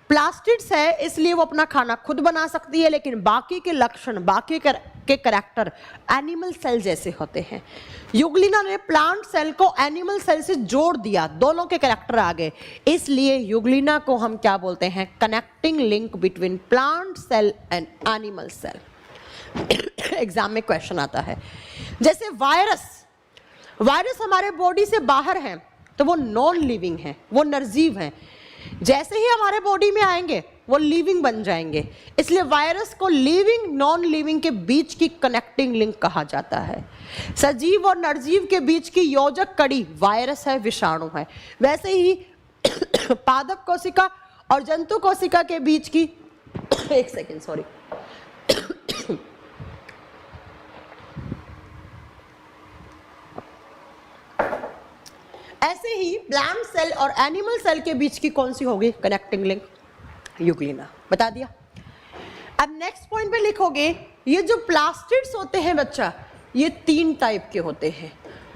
प्लास्टिड्स है, इसलिए वो अपना खाना खुद बना सकती है, लेकिन बाकी के लक्षण, बाकी के कैरेक्टर एनिमल सेल जैसे होते हैं। यूग्लिना ने प्लांट सेल को एनिमल सेल से जोड़ दिया, दोनों के कैरेक्टर आ गए, इसलिए यूग्लिना को हम क्या बोलते हैं, connecting link between plant cell and animal cell. Exam में क्वेश्चन आता है, जैसे वायरस हमारे बॉडी से बाहर हैं तो वो नॉन लिविंग हैं, वो निर्जीव हैं। जैसे ही हमारे बॉडी में आएंगे वो लिविंग बन जाएंगे, इसलिए वायरस को लिविंग नॉन लिविंग के बीच की कनेक्टिंग लिंक कहा जाता है। सजीव और निर्जीव के बीच की योजक कड़ी वायरस है, विषाणु है। वैसे ही पादप कोशिका और जंतु कोशिका के बीच की एक सेकेंड, सॉरी, ऐसे ही प्लांट सेल और एनिमल सेल के बीच की कौन सी होगी कनेक्टिंग लिंक, यूग्लिना। बता दिया। अब नेक्स्ट पॉइंट पे लिखोगे, ये जो प्लास्टिड्स होते हैं बच्चा, ये 3 टाइप के होते हैं।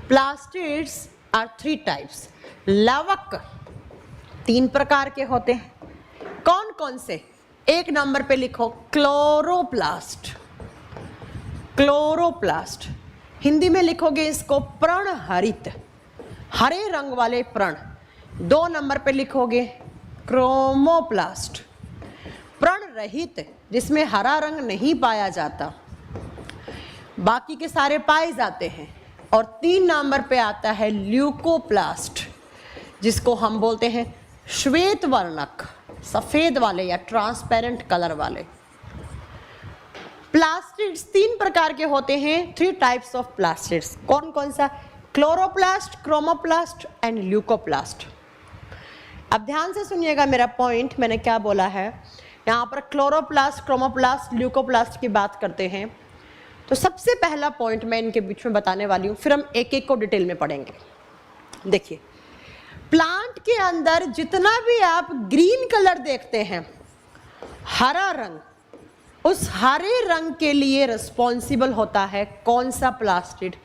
Plastids are 3 types. लवक 3 प्रकार के होते हैं। कौन कौन से, एक नंबर पे लिखो क्लोरोप्लास्ट। क्लोरोप्लास्ट हिंदी में लिखोगे इसको पर्णहरित, हरे रंग वाले प्रण। 2 नंबर पे लिखोगे क्रोमोप्लास्ट, प्रण रहित, जिसमें हरा रंग नहीं पाया जाता, बाकी के सारे पाए जाते हैं। और 3 नंबर पे आता है ल्यूकोप्लास्ट, जिसको हम बोलते हैं श्वेत वर्णक, सफेद वाले या ट्रांसपेरेंट कलर वाले। प्लास्टिड्स 3 प्रकार के होते हैं, 3 टाइप्स ऑफ प्लास्टिड्स। कौन कौन सा, क्लोरोप्लास्ट, क्रोमोप्लास्ट एंड ल्यूकोप्लास्ट। अब ध्यान से सुनिएगा मेरा पॉइंट, मैंने क्या बोला है। यहाँ पर क्लोरोप्लास्ट, क्रोमोप्लास्ट, ल्यूकोप्लास्ट की बात करते हैं, तो सबसे पहला पॉइंट मैं इनके बीच में बताने वाली हूँ, फिर हम एक एक को डिटेल में पढ़ेंगे। देखिए, प्लांट के अंदर जितना भी आप ग्रीन कलर देखते हैं, हरा रंग, उस हरे रंग के लिए रिस्पॉन्सिबल होता है कौन सा प्लास्टिड,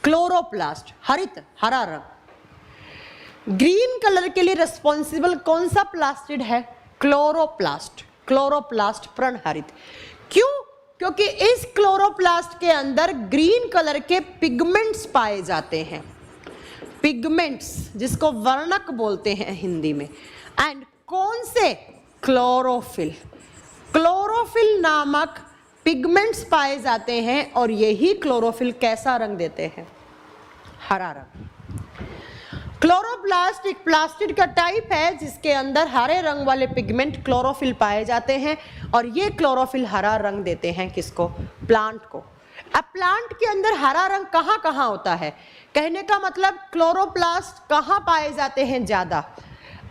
क्लोरोप्लास्ट, हरित, हरा रंग। ग्रीन कलर के लिए रिस्पॉन्सिबल कौन सा प्लास्टिड है, क्लोरोप्लास्ट। क्लोरोप्लास्ट पर्णहरित। क्यों, क्योंकि इस क्लोरोप्लास्ट के अंदर ग्रीन कलर के पिगमेंट्स पाए जाते हैं, पिगमेंट्स जिसको वर्णक बोलते हैं हिंदी में। एंड कौन से, क्लोरोफिल। क्लोरोफिल नामक पिगमेंट्स पाए जाते हैं, और यही क्लोरोफिल कैसा रंग देते हैं, हरा रंग। क्लोरोप्लास्ट एक प्लास्टिड का टाइप है जिसके अंदर हरे रंग वाले पिगमेंट क्लोरोफिल पाए जाते हैं, और ये क्लोरोफिल हरा रंग देते हैं किसको, प्लांट को। अब प्लांट के अंदर हरा रंग कहाँ कहाँ होता है, कहने का मतलब क्लोरोप्लास्ट कहाँ पाए जाते हैं ज्यादा।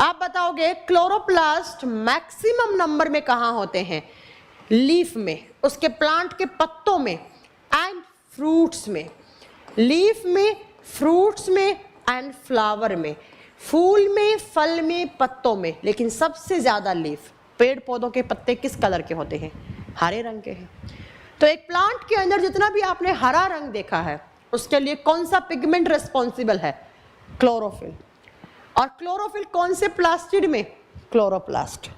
आप बताओगे क्लोरोप्लास्ट मैक्सिमम नंबर में कहाँ होते हैं, लीफ में, उसके प्लांट के पत्तों में, एंड फ्रूट्स में। लीफ में, फ्रूट्स में एंड फ्लावर में, फूल में, फल में, पत्तों में। लेकिन सबसे ज्यादा लीफ, पेड़ पौधों के पत्ते किस कलर के होते हैं, हरे रंग के हैं। तो एक प्लांट के अंदर जितना भी आपने हरा रंग देखा है, उसके लिए कौन सा पिगमेंट रिस्पॉन्सिबल है, क्लोरोफिल। और क्लोरोफिल कौन से प्लास्टिड में, क्लोरोप्लास्ट।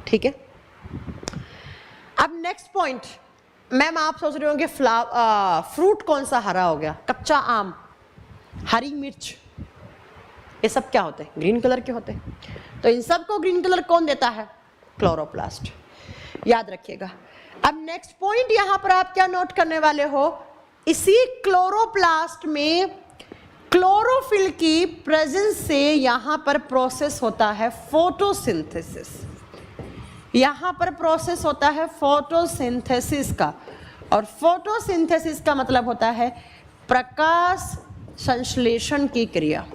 ठीक है। अब नेक्स्ट पॉइंट, मैम आप सोच रहे होंगे फ्रूट कौन सा हरा हो गया, कच्चा आम, हरी मिर्च, ये सब क्या होते हैं, ग्रीन कलर के होते हैं। तो इन सब को ग्रीन कलर कौन देता है, क्लोरोप्लास्ट। याद रखिएगा। अब नेक्स्ट पॉइंट यहां पर आप क्या नोट करने वाले हो, इसी क्लोरोप्लास्ट में क्लोरोफिल की प्रेजेंस से यहां पर प्रोसेस होता है फोटोसिंथेसिस। यहां पर प्रोसेस होता है फोटोसिंथेसिस का, और फोटोसिंथेसिस का मतलब होता है प्रकाश संश्लेषण की क्रिया।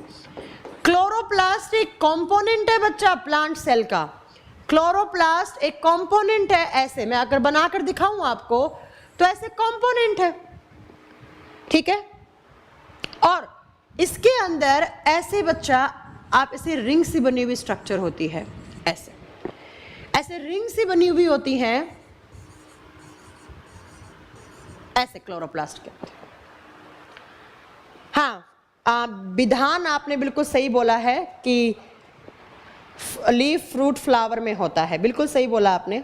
क्लोरोप्लास्ट एक कंपोनेंट है बच्चा प्लांट सेल का। क्लोरोप्लास्ट एक कंपोनेंट है, ऐसे मैं अगर बनाकर दिखाऊं आपको तो ऐसे कंपोनेंट है, ठीक है। और इसके अंदर ऐसे बच्चा आप इसे रिंग से बनी हुई स्ट्रक्चर होती है, ऐसे ऐसे रिंग से बनी हुई होती है, ऐसे क्लोरोप्लास्ट के। हाँ, विधान आपने बिल्कुल सही बोला है कि लीफ फ्रूट फ्लावर में होता है, बिल्कुल सही बोला आपने।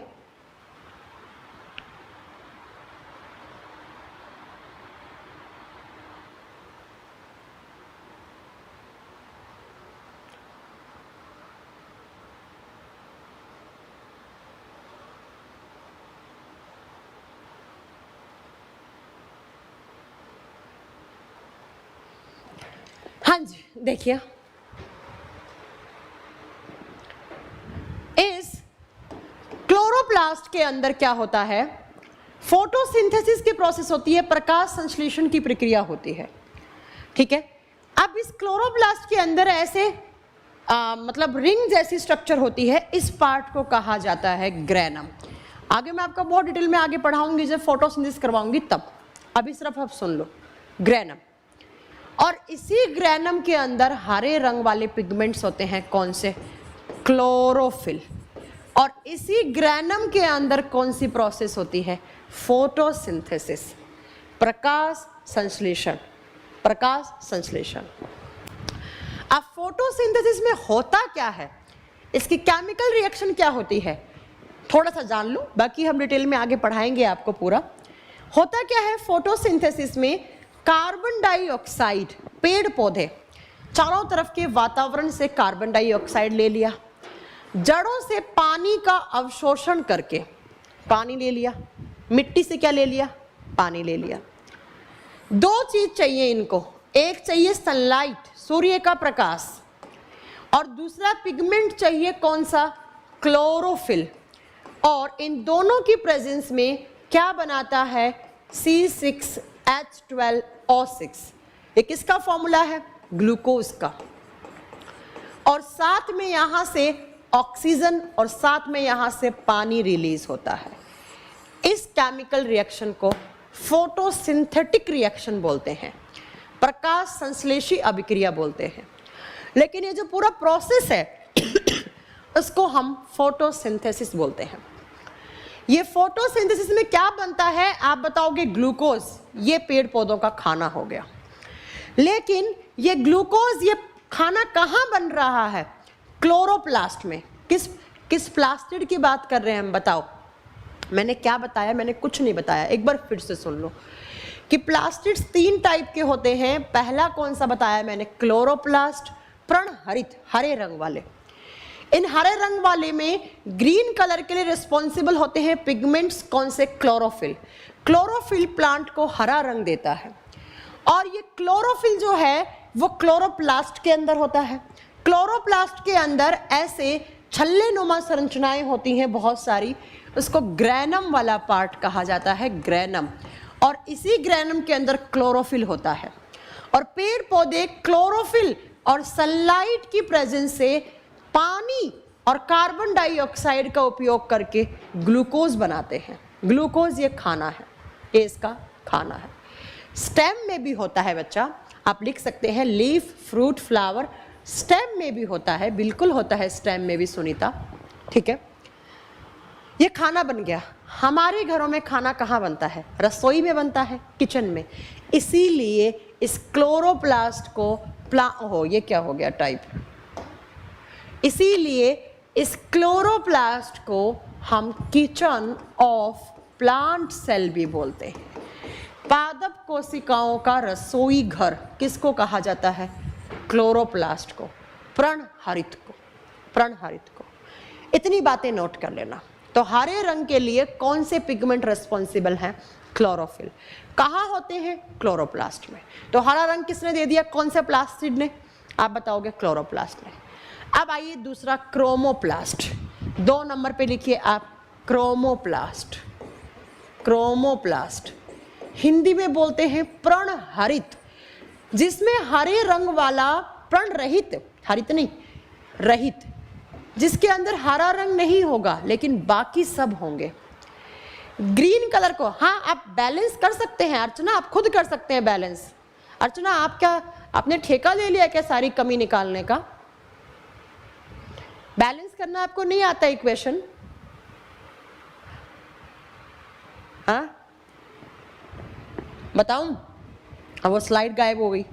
हाँ जी, देखिए इस क्लोरोप्लास्ट के अंदर क्या होता है, फोटोसिंथेसिस की प्रोसेस होती है, प्रकाश संश्लेषण की प्रक्रिया होती है, ठीक है। अब इस क्लोरोप्लास्ट के अंदर ऐसे मतलब रिंग जैसी स्ट्रक्चर होती है, इस पार्ट को कहा जाता है ग्रैनम। आगे मैं आपको बहुत डिटेल में आगे पढ़ाऊंगी जब फोटोसिंथेसिस करवाऊंगी तब, अभी सिर्फ आप सुन लो ग्रैनम। और इसी ग्रैनम के अंदर हरे रंग वाले पिगमेंट्स होते हैं, कौन से, क्लोरोफिल। और इसी ग्रैनम के अंदर कौन सी प्रोसेस होती है, फोटोसिंथेसिस, प्रकाश संश्लेषण, प्रकाश संश्लेषण। अब फोटोसिंथेसिस में होता क्या है, इसकी केमिकल रिएक्शन क्या होती है, थोड़ा सा जान लो, बाकी हम डिटेल में आगे पढ़ाएंगे आपको पूरा। होता क्या है फोटोसिंथेसिस में, कार्बन डाइऑक्साइड, पेड़ पौधे चारों तरफ के वातावरण से कार्बन डाइऑक्साइड ले लिया, जड़ों से पानी का अवशोषण करके पानी ले लिया, मिट्टी से क्या ले लिया, पानी ले लिया। दो चीज चाहिए इनको, एक चाहिए सनलाइट, सूर्य का प्रकाश, और दूसरा पिगमेंट चाहिए कौन सा, क्लोरोफिल। और इन दोनों की प्रेजेंस में क्या बनाता है, C6H12O6। ये किसका फॉर्मूला है, ग्लूकोज का। और साथ में यहां से ऑक्सीजन और साथ में यहां से पानी रिलीज होता है। इस केमिकल रिएक्शन को फोटोसिंथेटिक रिएक्शन बोलते हैं, प्रकाश संश्लेषी अभिक्रिया बोलते हैं। लेकिन ये जो पूरा प्रोसेस है उसको हम फोटोसिंथेसिस बोलते हैं। ये फोटोसिंथेसिस में क्या बनता है, आप बताओगे ग्लूकोज, ये पेड़ पौधों का खाना हो गया। लेकिन ये ग्लूकोज, ये खाना कहाँ बन रहा है, क्लोरोप्लास्ट में। किस प्लास्टिड की बात कर रहे हैं हम, बताओ। मैंने क्या बताया, मैंने कुछ नहीं बताया, एक बार फिर से सुन लो कि प्लास्टिड्स 3 टाइप के होते हैं। पहला कौन सा बताया मैंने, क्लोरोप्लास्ट, पर्णहरित, हरे रंग वाले। इन हरे रंग वाले में ग्रीन कलर के लिए रिस्पॉन्सिबल होते हैं पिगमेंट्स, कौन से, क्लोरोफिल। क्लोरोफिल प्लांट को हरा रंग देता है। और ये क्लोरोफिल जो है वो क्लोरोप्लास्ट के अंदर होता है। क्लोरोप्लास्ट के अंदर ऐसे छल्ले नुमा संरचनाएं होती हैं बहुत सारी, उसको ग्रैनम वाला पार्ट कहा जाता है, ग्रैनम। और इसी ग्रैनम के अंदर क्लोरोफिल होता है। और पेड़ पौधे क्लोरोफिल और सनलाइट की प्रेजेंस से पानी और कार्बन डाइऑक्साइड का उपयोग करके ग्लूकोज बनाते हैं। ग्लूकोज ये खाना है, ये इसका खाना है। स्टेम में भी होता है बच्चा, आप लिख सकते हैं लीफ फ्रूट फ्लावर, स्टेम में भी होता है, बिल्कुल होता है स्टेम में भी सुनीता, ठीक है। ये खाना बन गया। हमारे घरों में खाना कहाँ बनता है, रसोई में बनता है, किचन में। इसीलिए इस क्लोरोप्लास्ट को ये क्या हो गया टाइप, इसीलिए इस क्लोरोप्लास्ट को हम किचन ऑफ प्लांट सेल भी बोलते हैं। पादप कोशिकाओं का रसोई घर किसको कहा जाता है, क्लोरोप्लास्ट को, पर्णहरित को, पर्णहरित को। इतनी बातें नोट कर लेना, तो हरे रंग के लिए कौन से पिगमेंट रेस्पॉन्सिबल हैं? क्लोरोफिल। कहाँ होते हैं? क्लोरोप्लास्ट में। तो हरा रंग किसने दे दिया? कौन से प्लास्टिड ने? आप बताओगे क्लोरोप्लास्ट ने। अब आइए दूसरा, क्रोमोप्लास्ट। 2 नंबर पे लिखिए आप, क्रोमोप्लास्ट। क्रोमोप्लास्ट हिंदी में बोलते हैं प्रणहरित, जिसमें हरे रंग वाला प्रण रहित, हरित नहीं, रहित, जिसके अंदर हरा रंग नहीं होगा लेकिन बाकी सब होंगे। ग्रीन कलर को, हाँ आप बैलेंस कर सकते हैं अर्चना, आप खुद कर सकते हैं बैलेंस। अर्चना आप क्या, आपने ठेका ले लिया क्या सारी कमी निकालने का? बैलेंस करना आपको नहीं आता इक्वेशन? हाँ बताऊं? अब वो स्लाइड गायब हो गई।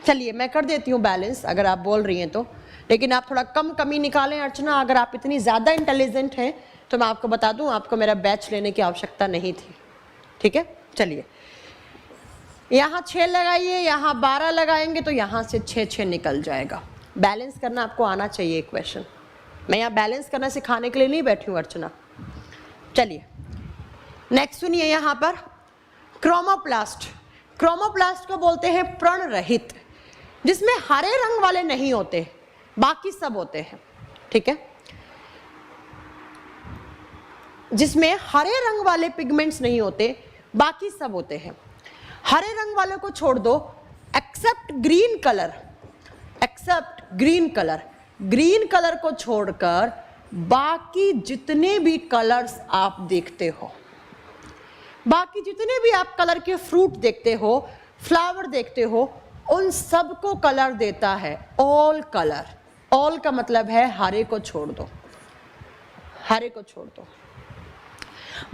चलिए मैं कर देती हूँ बैलेंस अगर आप बोल रही हैं तो, लेकिन आप थोड़ा कम कमी निकालें अर्चना। अगर आप इतनी ज़्यादा इंटेलिजेंट हैं तो मैं आपको बता दूं, आपको मेरा बैच लेने की आवश्यकता नहीं थी। ठीक है, चलिए यहाँ 6 लगाइए, यहाँ 12 लगाएंगे तो यहाँ से 6 निकल जाएगा। बैलेंस करना आपको आना चाहिए इक्वेशन। मैं यहाँ बैलेंस करना सिखाने के लिए नहीं बैठी हूँ अर्चना। चलिए नेक्स्ट सुनिए, यहाँ पर क्रोमोप्लास्ट। क्रोमोप्लास्ट को बोलते हैं प्रण रहित, जिसमें हरे रंग वाले नहीं होते, बाकी सब होते हैं। ठीक है, जिसमें हरे रंग वाले पिगमेंट्स नहीं होते, बाकी सब होते हैं। हरे रंग वाले को छोड़ दो, except green colour, except green colour, green colour को छोड़कर बाकी जितने भी कलर्स आप देखते हो, बाकी जितने भी आप कलर के फ्रूट देखते हो, फ्लावर देखते हो, उन सबको कलर देता है ऑल कलर। ऑल का मतलब है हरे को छोड़ दो, हरे को छोड़ दो।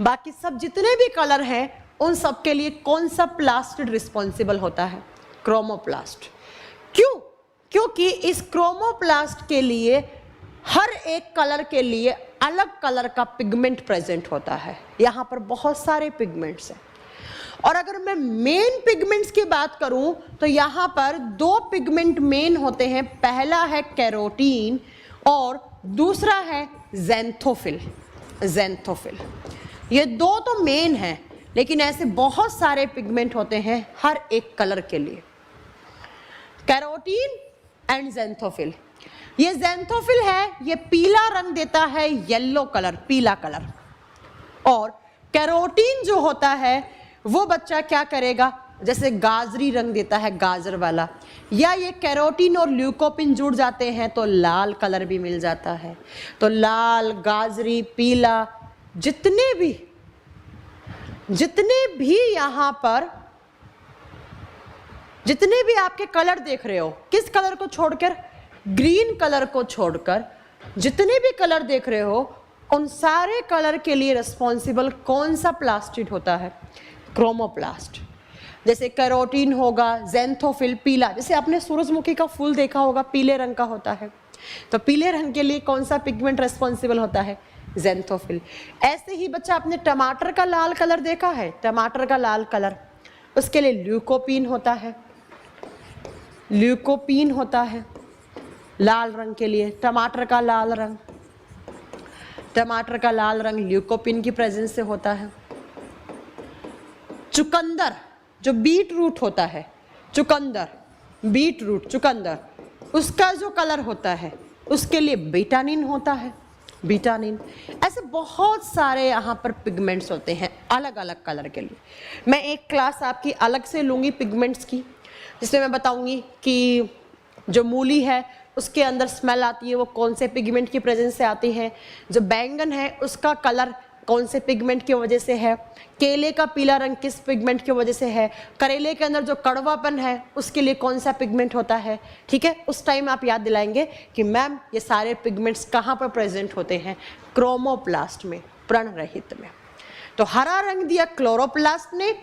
बाकी सब जितने भी कलर हैं उन सब के लिए कौन सा प्लास्टिड रिस्पॉन्सिबल होता है? क्रोमोप्लास्ट। क्यों? क्योंकि इस क्रोमोप्लास्ट के लिए हर एक कलर के लिए अलग कलर का पिगमेंट प्रेजेंट होता है। यहाँ पर बहुत सारे पिगमेंट्स हैं, और अगर मैं मेन पिगमेंट्स की बात करूं तो यहाँ पर 2 पिगमेंट मेन होते हैं। पहला है कैरोटीन और दूसरा है ज़ैंथोफिल। ज़ैंथोफिल, ये 2 तो मेन हैं, लेकिन ऐसे बहुत सारे पिगमेंट होते हैं हर एक कलर के लिए। Carotene and xanthophyll. ये ज़ैंथोफिल है, ये पीला रंग देता है, येलो कलर, पीला कलर। और कैरोटीन जो होता है वो बच्चा क्या करेगा, जैसे गाजरी रंग देता है, गाजर वाला, या ये कैरोटीन और ल्यूकोपिन जुड़ जाते हैं तो लाल कलर भी मिल जाता है। तो लाल, गाजरी, पीला, जितने भी यहाँ पर जितने भी आपके कलर देख रहे हो, किस कलर को छोड़कर? ग्रीन कलर को छोड़कर जितने भी कलर देख रहे हो, उन सारे कलर के लिए रिस्पॉन्सिबल कौन सा प्लास्टिड होता है? क्रोमोप्लास्ट। जैसे कैरोटीन होगा, ज़ैंथोफिल पीला, जैसे आपने सूरजमुखी का फूल देखा होगा, पीले रंग का होता है, तो पीले रंग के लिए कौन सा पिगमेंट रिस्पॉन्सिबल होता है? ज़ैंथोफिल। ऐसे ही बच्चा आपने टमाटर का लाल कलर देखा है, टमाटर का लाल कलर, उसके लिए ल्यूकोपिन होता है, ल्यूकोपिन होता है लाल रंग के लिए। टमाटर का लाल रंग, टमाटर का लाल रंग ल्यूकोपिन की प्रेजेंस से होता है। चुकंदर, जो बीट रूट होता है, चुकंदर, बीट रूट, चुकंदर, उसका जो कलर होता है उसके लिए बीटानिन होता है, बीटानिन। ऐसे बहुत सारे यहाँ पर पिगमेंट्स होते हैं अलग अलग कलर के लिए। मैं एक क्लास आपकी अलग से लूँगी पिगमेंट्स की, जिसमें मैं बताऊँगी कि जो मूली है उसके अंदर स्मेल आती है वो कौन से पिगमेंट की प्रेजेंस से आती है, जो बैंगन है उसका कलर कौन से पिगमेंट की वजह से है, केले का पीला रंग किस पिगमेंट की वजह से है, करेले के अंदर जो कड़वापन है उसके लिए कौन सा पिगमेंट होता है। ठीक है, उस टाइम आप याद दिलाएंगे कि मैम ये सारे पिगमेंट्स कहाँ पर प्रेजेंट होते हैं? क्रोमोप्लास्ट में, प्रण रहित में। तो हरा रंग दिया क्लोरोप्लास्ट ने।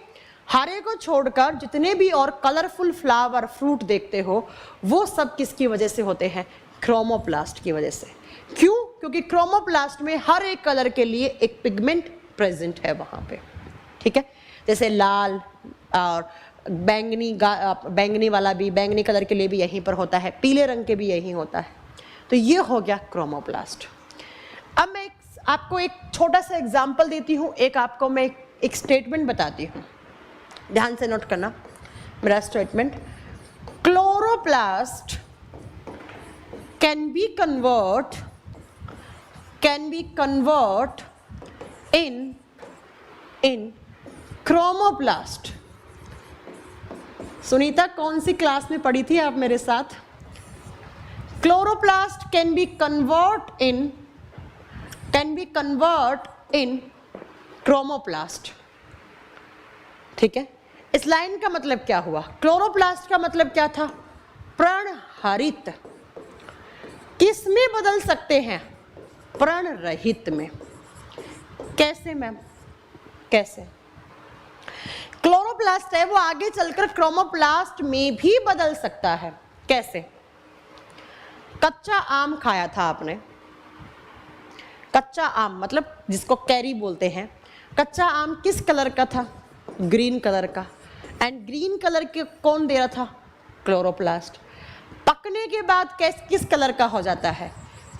हरे को छोड़कर जितने भी और कलरफुल फ्लावर, फ्रूट देखते हो, वो सब किसकी वजह से होते हैं? क्रोमोप्लास्ट की वजह से। क्यों? क्योंकि क्रोमोप्लास्ट में हर एक कलर के लिए एक पिगमेंट प्रेजेंट है वहाँ पे। ठीक है, जैसे लाल और बैंगनी वाला भी, बैंगनी कलर के लिए भी यहीं पर होता है, पीले रंग के भी यहीं होता है। तो ये हो गया क्रोमोप्लास्ट। अब मैं आपको एक छोटा सा एग्जाम्पल देती हूँ, एक आपको मैं एक स्टेटमेंट बताती हूँ, ध्यान से नोट करना मेरा statement. Chloroplast can be convert in chromoplast. Sunita कौन सी क्लास में पढ़ी थी आप मेरे साथ? Chloroplast can be convert in chromoplast. ठीक है, इस लाइन का मतलब क्या हुआ? क्लोरोप्लास्ट का मतलब क्या था? प्रणहरित। किस में बदल सकते हैं? प्रणरहित में। कैसे मैम, कैसे? क्लोरोप्लास्ट है वो आगे चलकर क्रोमोप्लास्ट में भी बदल सकता है। कैसे? कच्चा आम खाया था आपने, कच्चा आम मतलब जिसको कैरी बोलते हैं, कच्चा आम किस कलर का था? ग्रीन कलर का। एंड ग्रीन कलर के कौन दे रहा था? क्लोरोप्लास्ट। पकने के बाद किस कलर का हो जाता है?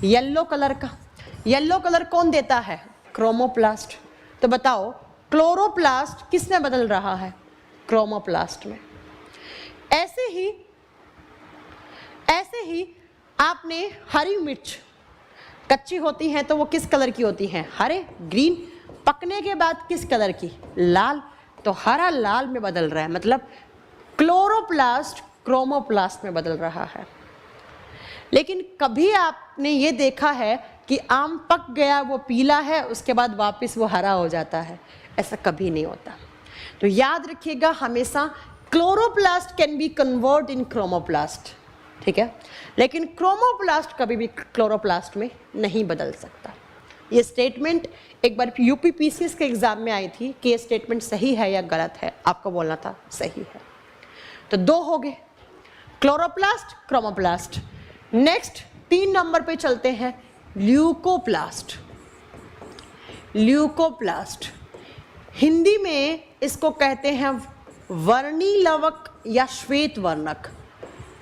येलो कलर का। येलो कलर कौन देता है? क्रोमोप्लास्ट। तो बताओ क्लोरोप्लास्ट किस में बदल रहा है? क्रोमोप्लास्ट में। ऐसे ही आपने हरी मिर्च, कच्ची होती हैं तो वो किस कलर की होती हैं? हरे, ग्रीन। पकने के बाद किस कलर की? लाल। तो हरा लाल में बदल रहा है, मतलब क्लोरोप्लास्ट क्रोमोप्लास्ट में बदल रहा है। लेकिन कभी आपने ये देखा है कि आम पक गया, वो पीला है, उसके बाद वापस वो हरा हो जाता है? ऐसा कभी नहीं होता। तो याद रखिएगा हमेशा, chloroplast can be convert in chromoplast. ठीक है, लेकिन क्रोमोप्लास्ट कभी भी क्लोरोप्लास्ट में नहीं बदल सकता। ये स्टेटमेंट एक बार यूपीपीसीएस के एग्जाम में आई थी कि ये स्टेटमेंट सही है या गलत है, आपको बोलना था सही है। तो 2 हो गए, क्लोरोप्लास्ट, क्रोमोप्लास्ट। नेक्स्ट 3 नंबर पे चलते हैं, ल्यूकोप्लास्ट। ल्यूकोप्लास्ट हिंदी में इसको कहते हैं वर्णिलवक या श्वेत वर्णक,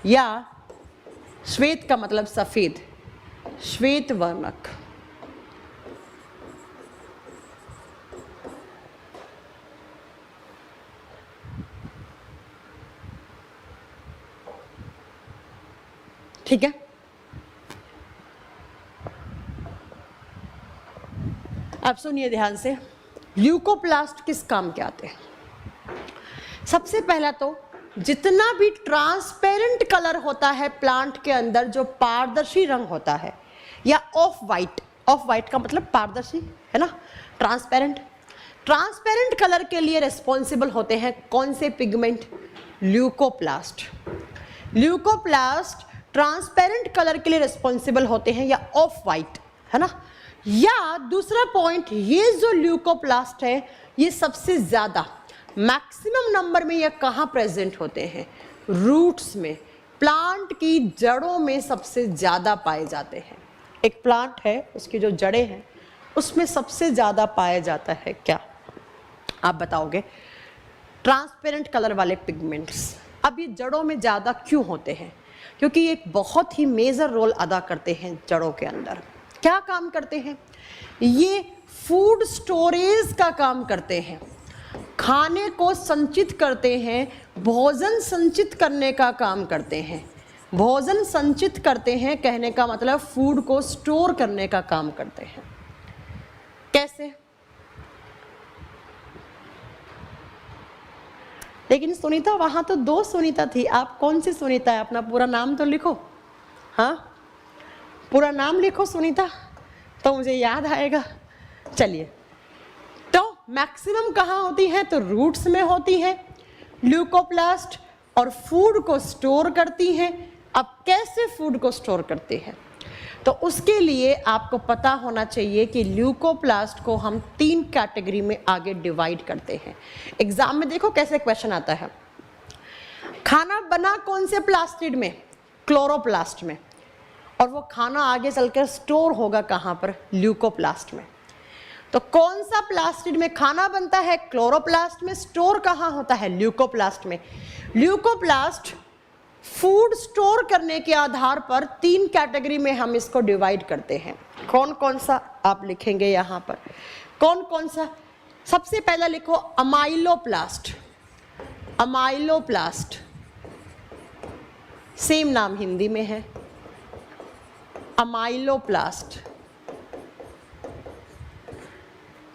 या श्वेत का मतलब सफेद, श्वेत वर्णक। ठीक है, अब सुनिए ध्यान से, ल्यूकोप्लास्ट किस काम के आते हैं? सबसे पहला तो जितना भी ट्रांसपेरेंट कलर होता है प्लांट के अंदर, जो पारदर्शी रंग होता है, या ऑफ वाइट का मतलब पारदर्शी है ना, ट्रांसपेरेंट कलर के लिए रिस्पॉन्सिबल होते हैं कौन से pigment? Leucoplast. Leucoplast transparent colour के लिए रिस्पॉन्सिबल होते हैं, या ऑफ वाइट, है ना। या दूसरा पॉइंट, ये जो ल्यूकोप्लास्ट है ये सबसे ज्यादा मैक्सिमम नंबर में ये कहाँ प्रेजेंट होते हैं? रूट्स में, प्लांट की जड़ों में सबसे ज्यादा पाए जाते हैं। एक प्लांट है, उसकी जो जड़ें हैं उसमें सबसे ज्यादा पाया जाता है क्या? आप बताओगे? ट्रांसपेरेंट कलर वाले पिगमेंट्स। अब ये जड़ों में ज्यादा क्यों होते हैं? क्योंकि ये एक बहुत ही मेजर रोल अदा करते हैं जड़ों के अंदर। क्या काम करते हैं? ये फूड स्टोरेज का काम करते हैं, खाने को संचित करते हैं, भोजन संचित करने का काम करते हैं। भोजन संचित करते हैं कहने का मतलब फूड को स्टोर करने का काम करते हैं। कैसे? लेकिन सुनीता, वहां तो 2 सुनीता थी, आप कौन सी सुनीता है? अपना पूरा नाम तो लिखो। हाँ, पूरा नाम लिखो सुनीता, तो मुझे याद आएगा। चलिए, तो मैक्सिमम कहाँ होती है? तो रूट्स में होती है ल्यूकोप्लास्ट, और फूड को स्टोर करती हैं। अब कैसे फूड को स्टोर करती है? तो उसके लिए आपको पता होना चाहिए कि ल्यूकोप्लास्ट को हम 3 कैटेगरी में आगे डिवाइड करते हैं। एग्जाम में देखो कैसे क्वेश्चन आता है। खाना बना कौन से प्लास्टिड में? क्लोरोप्लास्ट में। और वो खाना आगे चलकर स्टोर होगा कहाँ पर? ल्यूकोप्लास्ट में। तो कौन सा प्लास्टिड में खाना बनता है? क्लोरोप्लास्ट में। स्टोर कहाँ होता है? ल्यूकोप्लास्ट में। ल्यूकोप्लास्ट फूड स्टोर करने के आधार पर 3 कैटेगरी में हम इसको डिवाइड करते हैं। कौन कौन सा आप लिखेंगे यहाँ पर, कौन कौन सा? सबसे पहला लिखो अमाइलोप्लास्ट। अमाइलोप्लास्ट सेम नाम हिंदी में है, अमाइलोप्लास्ट।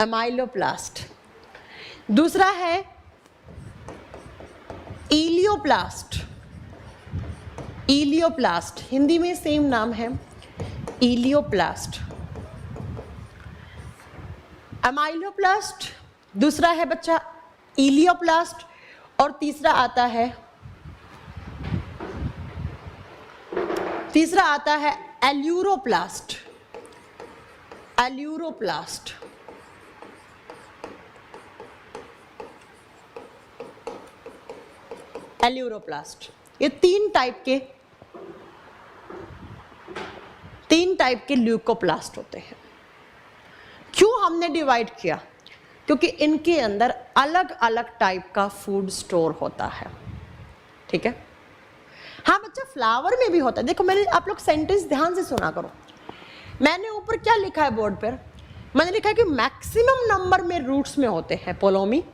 अमाइलोप्लास्ट। दूसरा है इलियोप्लास्ट। इलियोप्लास्ट हिंदी में सेम नाम है, इलियोप्लास्ट। अमाइलोप्लास्ट दूसरा है बच्चा इलियोप्लास्ट, और तीसरा आता है एल्यूरोप्लास्ट। एल्यूरोप्लास्ट। एल्यूरोप्लास्ट। ये तीन टाइप के ल्यूकोप्लास्ट होते हैं। क्यों हमने डिवाइड किया? क्योंकि इनके अंदर अलग अलग टाइप का फूड स्टोर होता है। ठीक है? हाँ बच्चा, फ्लावर में भी होता है। देखो मैंने, आप लोग सेंटेंस ध्यान से सुना करो। मैंने ऊपर क्या लिखा है बोर्ड पर? मैंने लिखा है कि मैक्सिमम नंबर में रूट्स में होते हैं पोलोमी।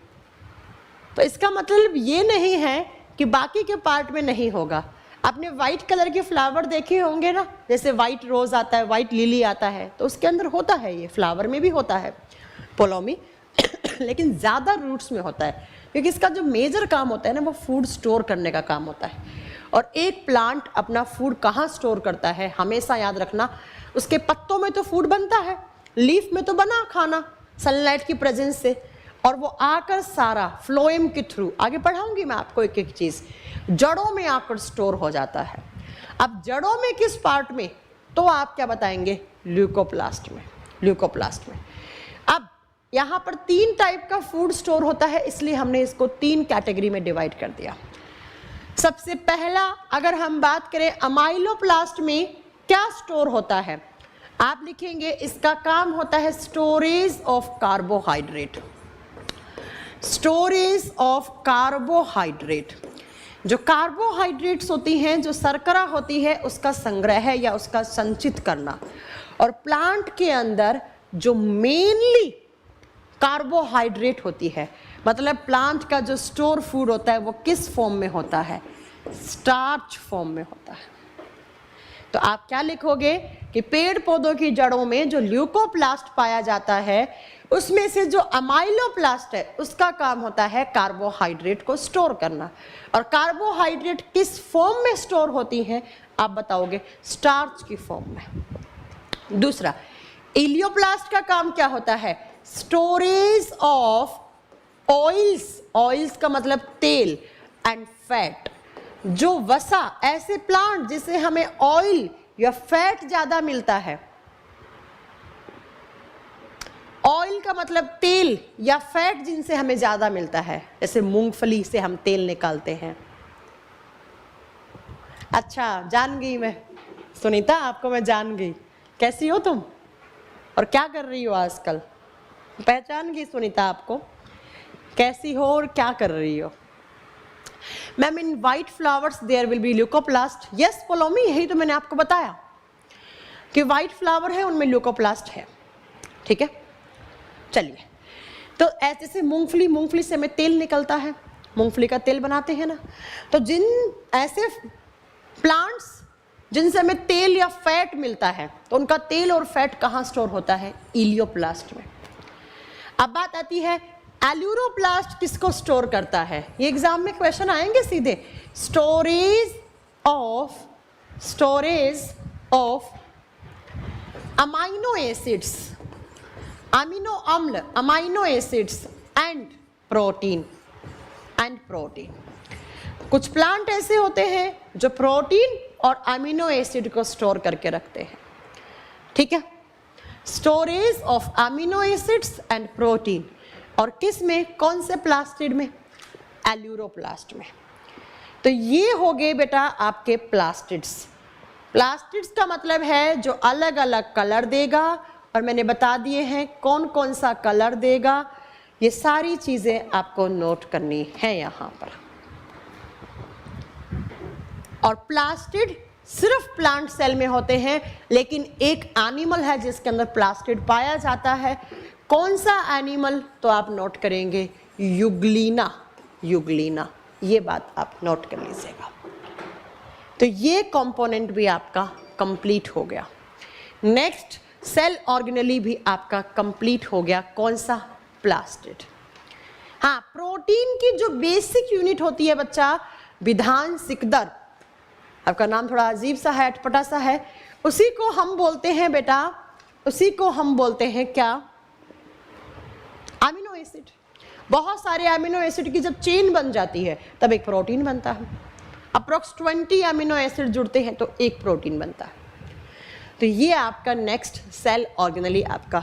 तो इसका मतलब ये नहीं है कि बाकी के पार्ट में नहीं होगा। आपने व्हाइट कलर के फ्लावर देखे होंगे ना, जैसे व्हाइट रोज आता है, व्हाइट लिली आता है, तो उसके अंदर होता है, ये फ्लावर में भी होता है पोलोमी लेकिन ज़्यादा रूट्स में होता है, क्योंकि इसका जो मेजर काम होता है ना, वो फूड स्टोर करने का काम होता है। और एक प्लांट अपना फूड कहाँ स्टोर करता है, हमेशा याद रखना, उसके पत्तों में तो फूड बनता है, लीफ में तो बना खाना सनलाइट की प्रेजेंस से, और वो आकर सारा फ्लोएम के थ्रू, आगे पढ़ाऊंगी मैं आपको एक एक चीज़, जड़ों में आकर स्टोर हो जाता है। अब जड़ों में किस पार्ट में, तो आप क्या बताएंगे? ल्यूकोप्लास्ट में। ल्यूकोप्लास्ट में। अब यहाँ पर 3 टाइप का फूड स्टोर होता है, इसलिए हमने इसको 3 कैटेगरी में डिवाइड कर दिया। सबसे पहला अगर हम बात करें अमाइलोप्लास्ट में क्या स्टोर होता है, आप लिखेंगे इसका काम होता है storage of carbohydrate. Storage of carbohydrate. जो कार्बोहाइड्रेट्स होती हैं, जो शर्करा होती है, उसका संग्रह या उसका संचित करना। और प्लांट के अंदर जो मेनली कार्बोहाइड्रेट होती है, मतलब प्लांट का जो स्टोर फूड होता है वो किस फॉर्म में होता है? स्टार्च फॉर्म में होता है। तो आप क्या लिखोगे कि पेड़ पौधों की जड़ों में जो ल्यूकोप्लास्ट पाया जाता है, उसमें से जो अमाइलोप्लास्ट है उसका काम होता है कार्बोहाइड्रेट को स्टोर करना। और कार्बोहाइड्रेट किस फॉर्म में स्टोर होती हैं आप बताओगे? स्टार्च की फॉर्म में। दूसरा, इलियोप्लास्ट का काम क्या होता है? Storage of oils. ऑयल्स का मतलब तेल एंड फैट। जो वसा, ऐसे प्लांट जिसे हमें ऑयल या फैट ज्यादा मिलता है, ऑयल का मतलब तेल या फैट जिनसे हमें ज्यादा मिलता है, जैसे मूंगफली से हम तेल निकालते हैं। अच्छा, जान गई मैं सुनीता, आपको मैं जान गई। कैसी हो तुम और क्या कर रही हो आजकल? पहचान गई सुनीता आपको, कैसी हो और क्या कर रही हो? Ma'am, in white flowers there will be leucoplast. Yes Polomi, यही तो मैंने आपको बताया कि व्हाइट फ्लावर है उनमें ल्यूकोप्लास्ट है। ठीक है, चलिए। तो ऐसे से मूंगफली से हमें तेल निकलता है, मूंगफली का तेल बनाते हैं ना। तो जिन ऐसे प्लांट्स जिनसे हमें तेल या फैट मिलता है, तो उनका तेल और फैट कहाँ स्टोर होता है? इलियोप्लास्ट में। अब बात आती है एल्यूरोप्लास्ट किसको स्टोर करता है? ये एग्जाम में क्वेश्चन आएंगे सीधे। Storage of amino acids, amino अम्ल, अमाइनो एसिड्स एंड प्रोटीन। कुछ प्लांट ऐसे होते हैं जो प्रोटीन और अमीनो एसिड को स्टोर करके रखते हैं। ठीक है, storage of amino acids and protein. और किस में? कौन से प्लास्टिड में? एल्यूरोप्लास्ट में। तो ये हो गए बेटा आपके प्लास्टिड्स। प्लास्टिड्स का मतलब है जो अलग अलग कलर देगा, और मैंने बता दिए हैं कौन कौन सा कलर देगा। ये सारी चीजें आपको नोट करनी है यहाँ पर। और प्लास्टिड सिर्फ प्लांट सेल में होते हैं, लेकिन एक एनिमल है जिसके अंदर प्लास्टिड पाया जाता है। कौन सा एनिमल? तो आप नोट करेंगे यूग्लिना, यूग्लिना, ये बात आप नोट कर लीजिएगा। तो ये कंपोनेंट भी आपका कंप्लीट हो गया। नेक्स्ट सेल ऑर्गेनेली भी आपका कंप्लीट हो गया। कौन सा? प्लास्टिड। हाँ, प्रोटीन की जो बेसिक यूनिट होती है बच्चा, विधान सिकदर, आपका नाम थोड़ा अजीब सा है, अटपटा सा है, उसी को हम बोलते हैं बेटा, उसी को हम बोलते हैं क्या? Amino acid. बहुत सारे अमीनो एसिड की जब चेन बन जाती है तब एक प्रोटीन बनता है। अप्रोक्स 20 अमीनो एसिड जुड़ते हैं तो एक प्रोटीन बनता है। तो ये आपका नेक्स्ट सेल ऑर्गेनली आपका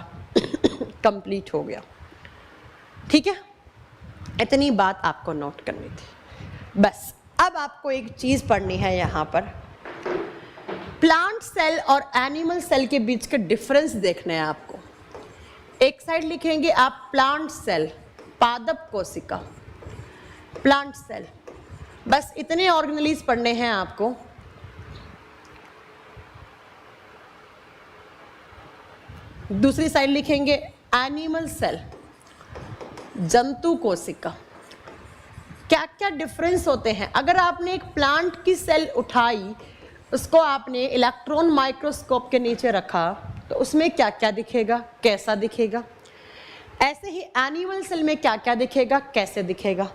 कंप्लीट हो गया। ठीक है, इतनी बात आपको नोट करनी थी बस। अब आपको एक चीज पढ़नी है यहाँ पर, प्लांट सेल और एनिमल सेल के बीच के डिफरेंस देखने हैं आपको। एक साइड लिखेंगे आप प्लांट सेल, पादप कोशिका, प्लांट सेल, बस इतने ऑर्गेनलीज पढ़ने हैं आपको। दूसरी साइड लिखेंगे एनिमल सेल, जंतु कोशिका। क्या क्या डिफरेंस होते हैं? अगर आपने एक प्लांट की सेल उठाई, उसको आपने इलेक्ट्रॉन माइक्रोस्कोप के नीचे रखा, तो उसमें क्या क्या दिखेगा, कैसा दिखेगा? ऐसे ही एनिमल सेल में क्या क्या दिखेगा, कैसे दिखेगा?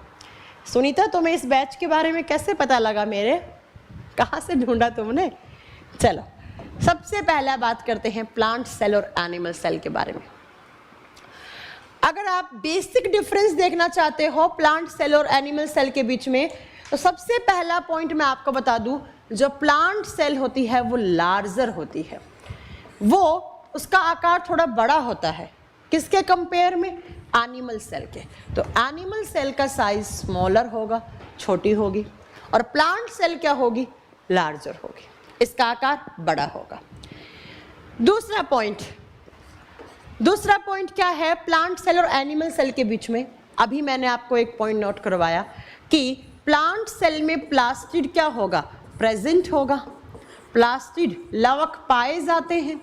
सुनीता, तुम्हें इस बैच के बारे में कैसे पता लगा मेरे? कहाँ से ढूंढा तुमने? चलो सबसे पहला बात करते हैं प्लांट सेल और एनिमल सेल के बारे में। अगर आप बेसिक डिफरेंस देखना चाहते हो प्लांट सेल और एनिमल सेल के बीच में, तो सबसे पहला पॉइंट मैं आपको बता दूं, जो प्लांट सेल होती है वो लार्जर होती है, वो उसका आकार थोड़ा बड़ा होता है। किसके कंपेयर में? एनिमल सेल के। तो एनिमल सेल का साइज स्मॉलर होगा, छोटी होगी, और प्लांट सेल क्या होगी? लार्जर होगी, इसका आकार बड़ा होगा। दूसरा पॉइंट क्या है प्लांट सेल और एनिमल सेल के बीच में? अभी मैंने आपको एक पॉइंट नोट करवाया कि प्लांट सेल में प्लास्टिड क्या होगा? प्रेजेंट होगा। प्लास्टिड लवक पाए जाते हैं,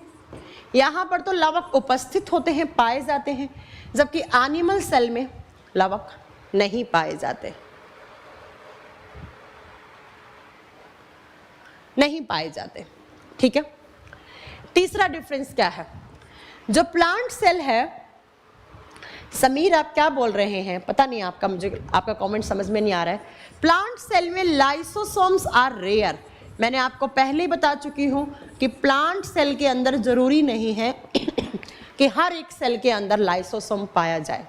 यहाँ पर तो लवक उपस्थित होते हैं, पाए जाते हैं, जबकि एनिमल सेल में लवक नहीं पाए जाते, नहीं पाए जाते। ठीक है, तीसरा डिफरेंस क्या है? जो प्लांट सेल है, समीर आप क्या बोल रहे हैं? पता नहीं, आपका मुझे आपका कमेंट समझ में नहीं आ रहा है। प्लांट सेल में लाइसोसोम्स आर रेयर। मैंने आपको पहले ही बता चुकी हूं कि प्लांट सेल के अंदर जरूरी नहीं है कि हर एक सेल के अंदर लाइसोसोम पाया जाए।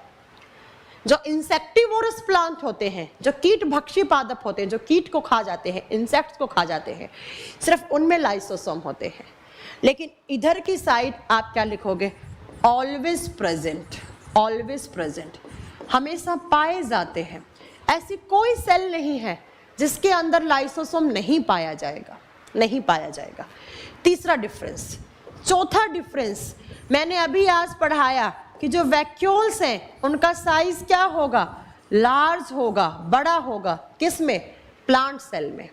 जो इंसेक्टिवोरस प्लांट होते हैं, जो कीट भक्षी पादप होते हैं, जो कीट को खा जाते हैं, इंसेक्ट्स को खा जाते हैं, सिर्फ उनमें लाइसोसोम होते हैं। लेकिन इधर की साइड आप क्या लिखोगे? ऑलवेज प्रेजेंट, ऑलवेज प्रेजेंट, हमेशा पाए जाते हैं। ऐसी कोई सेल नहीं है जिसके अंदर लाइसोसोम नहीं पाया जाएगा, नहीं पाया जाएगा। तीसरा डिफरेंस। चौथा डिफरेंस मैंने अभी आज पढ़ाया कि जो वैक्यूल्स हैं उनका साइज क्या होगा? लार्ज होगा, बड़ा होगा। किस में? प्लांट सेल में।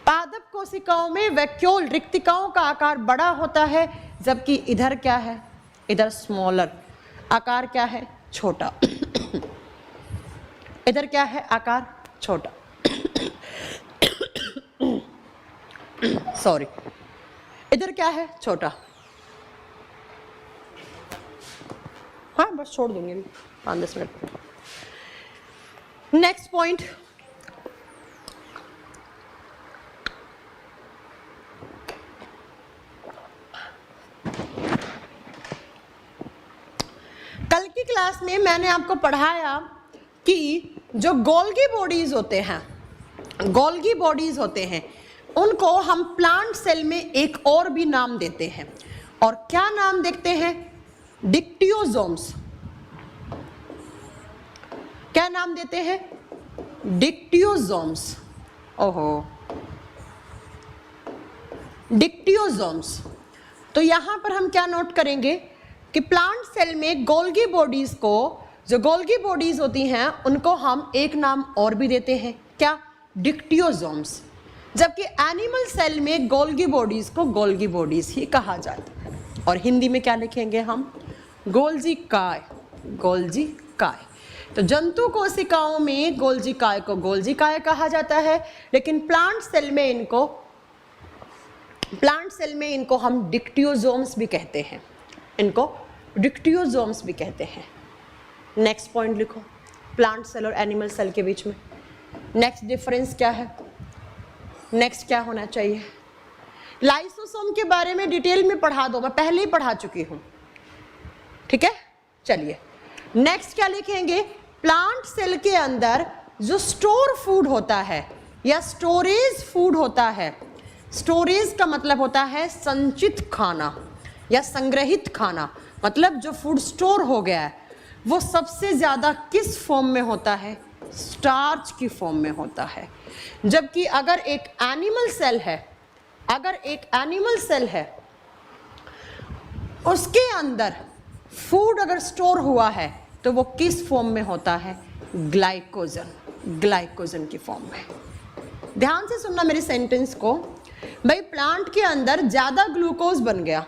पादप कोशिकाओं में वैक्यूल रिक्तिकाओं का आकार बड़ा होता है, जबकि इधर क्या है? इधर स्मॉलर, आकार क्या है? छोटा। इधर क्या है? आकार छोटा। सॉरी, इधर क्या है? छोटा। हाँ, बस छोड़ दूंगी 5-10 मिनट। नेक्स्ट पॉइंट, कल की क्लास में मैंने आपको पढ़ाया कि जो गोल्गी बॉडीज होते हैं, गोल्गी बॉडीज होते हैं, उनको हम प्लांट सेल में एक और भी नाम देते हैं। और क्या नाम देखते हैं? डिक्टियोसोम्स। क्या नाम देते हैं? डिक्टियोसोम्स। ओहो, डिक्टियोसोम्स। तो यहां पर हम क्या नोट करेंगे कि प्लांट सेल में गोल्गी बॉडीज को, जो गोल्गी बॉडीज होती हैं, उनको हम एक नाम और भी देते हैं। क्या? डिक्टियोसोम्स। जबकि एनिमल सेल में गोल्गी बॉडीज को गोल्गी बॉडीज ही कहा जाता है। और हिंदी में क्या लिखेंगे हम? गोल्जी काय, गोल्जी काय। तो जंतु कोशिकाओं में गोल्जी काय को गोल्जी काय कहा जाता है, लेकिन प्लांट सेल में इनको हम डिक्टियोजोम्स भी कहते हैं, इनको डिक्टियोजोम्स भी कहते हैं। नेक्स्ट पॉइंट लिखो, प्लांट सेल और एनिमल सेल के बीच में नेक्स्ट डिफरेंस क्या है, नेक्स्ट क्या होना चाहिए? लाइसोसोम के बारे में डिटेल में पढ़ा दो, मैं पहले ही पढ़ा चुकी हूं, ठीक है। चलिए नेक्स्ट क्या लिखेंगे? प्लांट सेल के अंदर जो स्टोर फूड होता है या स्टोरेज फूड होता है, स्टोरेज का मतलब होता है संचित खाना या संग्रहित खाना, मतलब जो फूड स्टोर हो गया है वो सबसे ज़्यादा किस फॉर्म में होता है? स्टार्च की फॉर्म में होता है। जबकि अगर एक एनिमल सेल है, उसके अंदर फूड अगर स्टोर हुआ है तो वो किस फॉर्म में होता है? ग्लाइकोजन की फॉर्म में। ध्यान से सुनना मेरी सेंटेंस को। भाई प्लांट के अंदर ज़्यादा ग्लूकोज बन गया,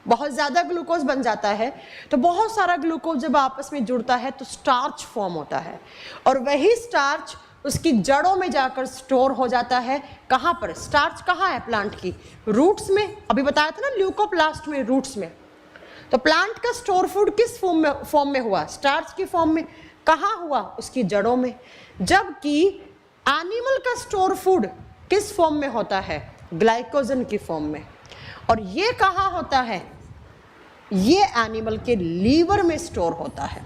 बहुत ज़्यादा ग्लूकोज बन जाता है, तो बहुत सारा ग्लूकोज जब आपस में जुड़ता है तो स्टार्च फॉर्म होता है, और वही स्टार्च उसकी जड़ों में जाकर स्टोर हो जाता है। कहाँ पर? स्टार्च कहाँ है प्लांट की? रूट्स में। अभी बताया था ना, ल्यूकोप्लास्ट में, रूट्स में। तो प्लांट का स्टोर फूड किस फॉर्म में हुआ? स्टार्च की फॉर्म में। कहाँ हुआ? उसकी जड़ों में। जबकि एनिमल का स्टोर फूड किस फॉर्म में होता है? ग्लाइकोजन की फॉर्म में। और ये कहाँ होता है? ये एनिमल के लीवर में स्टोर होता है।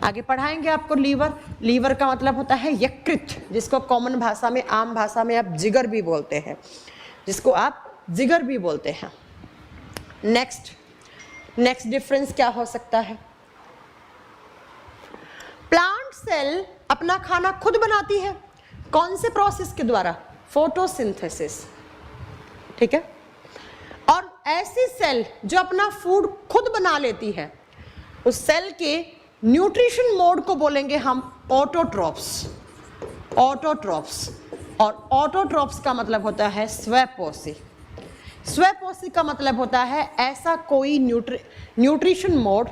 आगे पढ़ाएंगे आपको लीवर। लीवर का मतलब होता है यकृत, जिसको कॉमन भाषा में, आम भाषा में आप जिगर भी बोलते हैं, जिसको आप जिगर भी बोलते हैं। नेक्स्ट डिफरेंस क्या हो सकता है? प्लांट सेल अपना खाना खुद बनाती है। कौन से प्रोसेस के द्वारा? फोटोसिंथेसिस, ठीक है। और ऐसी सेल जो अपना फूड खुद बना लेती है, उस सेल के न्यूट्रिशन मोड को बोलेंगे हम ऑटोट्रॉप्स। और ऑटोट्रॉप्स का मतलब होता है स्वपोषी। स्वपोषी का मतलब होता है ऐसा कोई न्यूट्रिशन मोड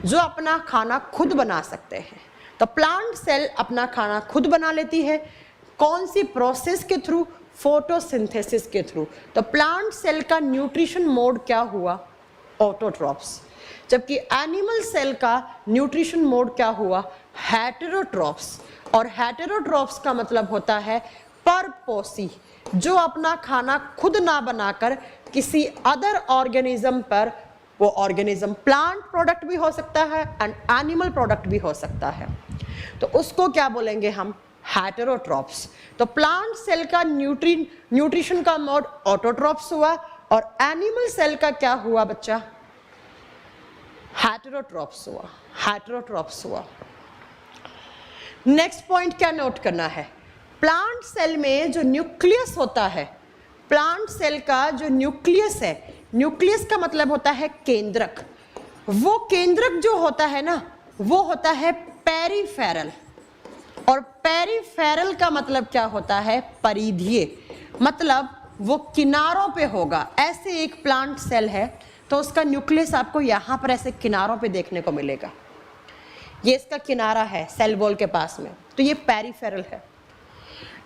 जो अपना खाना खुद बना सकते हैं। तो प्लांट सेल अपना खाना खुद बना लेती है। कौन सी प्रोसेस के थ्रू? फोटोसिंथेसिस के थ्रू। तो प्लांट सेल का न्यूट्रिशन मोड क्या हुआ? ऑटोट्रॉप्स। जबकि एनिमल सेल का न्यूट्रिशन मोड क्या हुआ? हेटेरोट्रॉप्स। और हेटेरोट्रॉप्स का मतलब होता है परपोषी, जो अपना खाना खुद ना बनाकर किसी अदर ऑर्गेनिज्म पर, वो ऑर्गेनिज्म प्लांट प्रोडक्ट भी हो सकता है एंड एनिमल प्रोडक्ट भी हो सकता है, तो उसको क्या बोलेंगे हम? हेटेरोट्रॉप्स। तो प्लांट सेल का न्यूट्रिशन का मोड ऑटोट्रॉप्स हुआ, और एनिमल सेल का क्या हुआ बच्चा? हेटेरोट्रॉप्स हुआ। नेक्स्ट पॉइंट क्या नोट करना है? प्लांट सेल में जो न्यूक्लियस होता है, प्लांट सेल का जो न्यूक्लियस है, न्यूक्लियस का मतलब होता है केंद्रक। वो केंद्रक जो होता है ना, वो होता है पेरिफेरल। और पेरिफेरल का मतलब क्या होता है? परिधीय, मतलब वो किनारों पे होगा। ऐसे एक प्लांट सेल है तो उसका न्यूक्लियस आपको यहाँ पर ऐसे किनारों पे देखने को मिलेगा। ये इसका किनारा है सेल वॉल के पास में, तो ये पेरिफेरल है।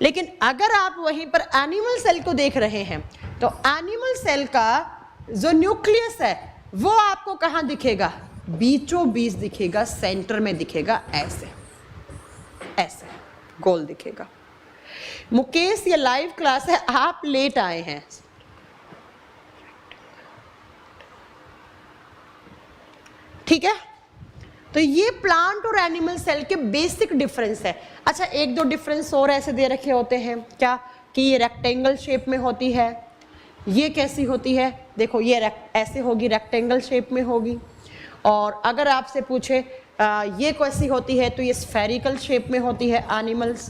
लेकिन अगर आप वहीं पर एनिमल सेल को देख रहे हैं तो एनिमल सेल का जो न्यूक्लियस है वो आपको कहाँ दिखेगा? बीचों बीच दिखेगा, सेंटर में दिखेगा, ऐसे गोल दिखेगा। मुकेश, ये लाइव क्लास है, आप लेट आए हैं। ठीक है, तो ये प्लांट और एनिमल सेल के बेसिक डिफरेंस है। अच्छा, एक दो डिफरेंस और ऐसे दे रखे होते हैं क्या, कि ये रेक्टेंगल शेप में होती है, ये कैसी होती है? देखो ये ऐसे होगी, रेक्टेंगल शेप में होगी। और अगर आपसे पूछे ये कैसी होती है, तो ये स्फेरिकल शेप में होती है एनिमल्स।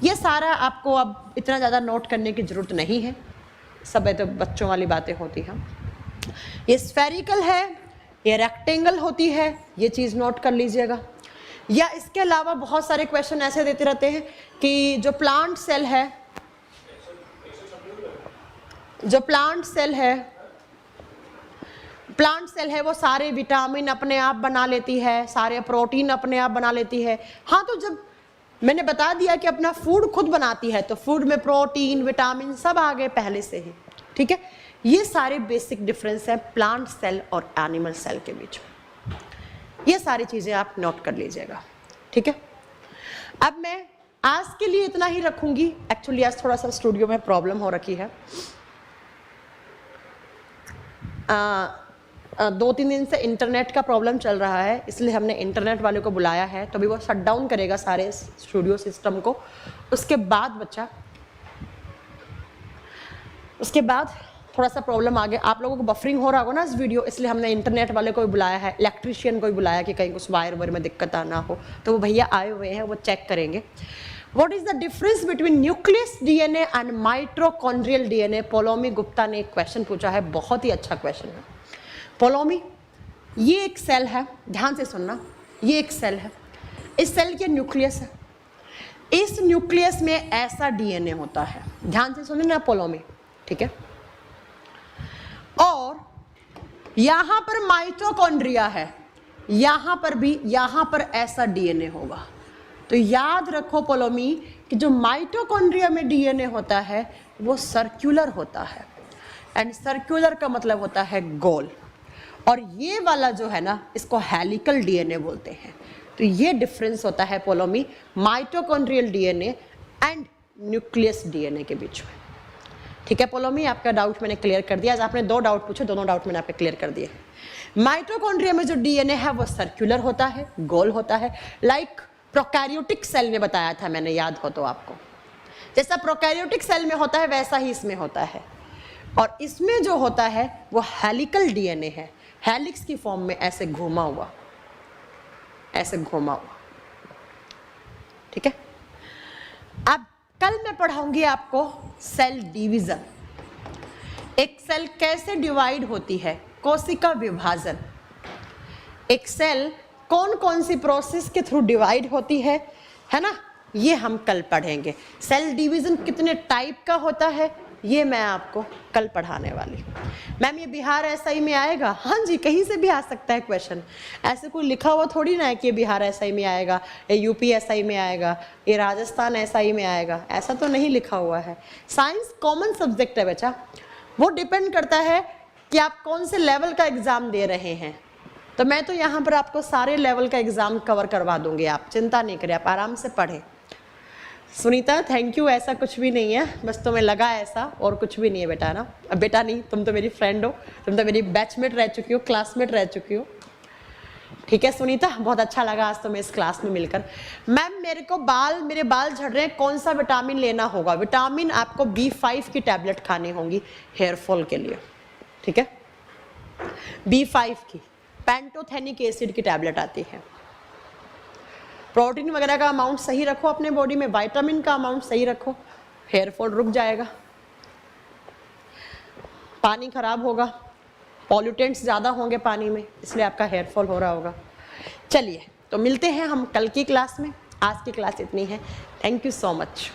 ये सारा आपको अब इतना ज़्यादा नोट करने की ज़रूरत नहीं है, सब तो बच्चों वाली बातें होती हैं। ये स्फेरिकल है, ये रेक्टेंगल होती है, ये चीज़ नोट कर लीजिएगा। या इसके अलावा बहुत सारे क्वेश्चन ऐसे देते रहते हैं कि जो प्लांट सेल है, जो प्लांट सेल है वो सारे विटामिन अपने आप बना लेती है, सारे प्रोटीन अपने आप बना लेती है। हाँ, तो जब मैंने बता दिया कि अपना फूड खुद बनाती है तो फूड में प्रोटीन विटामिन सब आ गए पहले से ही। ठीक है, ये सारे बेसिक डिफरेंस है प्लांट सेल और एनिमल सेल के बीच में। ये सारी चीजें आप नोट कर लीजिएगा। ठीक है, अब मैं आज के लिए इतना ही रखूंगी। एक्चुअली आज थोड़ा सा स्टूडियो में प्रॉब्लम हो रखी है। 2-3 दिन से इंटरनेट का प्रॉब्लम चल रहा है, इसलिए हमने इंटरनेट वाले को बुलाया है। तो अभी वो शट डाउन करेगा सारे स्टूडियो सिस्टम को। उसके बाद थोड़ा सा प्रॉब्लम आ गया, आप लोगों को बफरिंग हो रहा होगा ना इस वीडियो, इसलिए हमने इंटरनेट वाले को भी बुलाया है, इलेक्ट्रिशियन को भी बुलाया कि कहीं कुछ वायर वायर में दिक्कत ना हो। तो वो भैया आए हुए हैं, वो चेक करेंगे। What is the difference between nucleus DNA and mitochondrial DNA? Paulomi Gupta ने एक क्वेश्चन पूछा है, बहुत ही अच्छा क्वेश्चन है। पोलोमी, ये एक सेल है, ध्यान से सुनना, ये एक सेल है, इस सेल के न्यूक्लियस है, इस न्यूक्लियस में ऐसा डीएनए होता है, ध्यान से सुनिए ना पोलोमी। ठीक है, और यहां पर माइटोकॉन्ड्रिया है, यहां पर भी, यहां पर ऐसा डीएनए होगा। तो याद रखो पोलोमी कि जो माइटोकॉन्ड्रिया में डीएनए होता है वो सर्कुलर होता है, एंड सर्कुलर का मतलब होता है गोल, और ये वाला जो है ना इसको हेलिकल डीएनए बोलते हैं। तो ये डिफरेंस होता है Paulomi mitochondrial DNA and nucleus DNA के बीच में। ठीक है पोलोमी, आपका डाउट मैंने क्लियर कर दिया। आज आपने 2 डाउट पूछे, दोनों डाउट मैंने आपके क्लियर कर दिए। माइटोकॉन्ड्रिया में जो डीएनए है वो सर्कुलर होता है, गोल होता है, लाइक प्रोकैरियोटिक सेल में बताया था मैंने, याद हो तो आपको। जैसा प्रोकैरियोटिक सेल में होता है वैसा ही इसमें होता है, और इसमें जो होता है वो हेलिकल डीएनए है, हेलिक्स की फॉर्म में ऐसे घूमा हुआ, ऐसे घूमा हुआ। ठीक है, अब कल मैं पढ़ाऊंगी आपको सेल डिवीजन, एक सेल कैसे डिवाइड होती है, कोशिका विभाजन, एक सेल कौन कौन सी प्रोसेस के थ्रू डिवाइड होती है ना, ये हम कल पढ़ेंगे। सेल डिवीजन कितने टाइप का होता है ये मैं आपको कल पढ़ाने वाली। मैम ये बिहार एसआई में आएगा? हाँ जी, कहीं से भी आ सकता है क्वेश्चन, ऐसे कोई लिखा हुआ थोड़ी ना है कि ये बिहार एसआई में आएगा, ये यूपी एसआई में आएगा, ये राजस्थान एसआई में आएगा, ऐसा तो नहीं लिखा हुआ है। साइंस कॉमन सब्जेक्ट है बच्चा, वो डिपेंड करता है कि आप कौन से लेवल का एग्जाम दे रहे हैं। तो मैं तो यहाँ पर आपको सारे लेवल का एग्जाम कवर करवा दूंगी, आप चिंता नहीं करें, आप आराम से पढ़ें। सुनीता थैंक यू, ऐसा कुछ भी नहीं है, बस तुम्हें लगा ऐसा, और कुछ भी नहीं है बेटा ना। अब बेटा नहीं, तुम तो मेरी फ्रेंड हो, तुम तो मेरी बैचमेट रह चुकी हो, क्लासमेट रह चुकी हो। ठीक है सुनीता, बहुत अच्छा लगा आज तुम्हें इस क्लास में मिलकर। मैम मेरे बाल झड़ रहे हैं, कौन सा विटामिन लेना होगा? विटामिन आपको B5 की टैबलेट खानी होगी हेयर फॉल के लिए। ठीक है, B5 की पेंटोथेनिक एसिड की टैबलेट आती है। प्रोटीन वगैरह का अमाउंट सही रखो अपने बॉडी में, विटामिन का अमाउंट सही रखो, हेयर फॉल रुक जाएगा। पानी खराब होगा, पॉल्यूटेंट्स ज़्यादा होंगे पानी में, इसलिए आपका हेयर फॉल हो रहा होगा। चलिए तो मिलते हैं हम कल की क्लास में, आज की क्लास इतनी है। Thank you so much.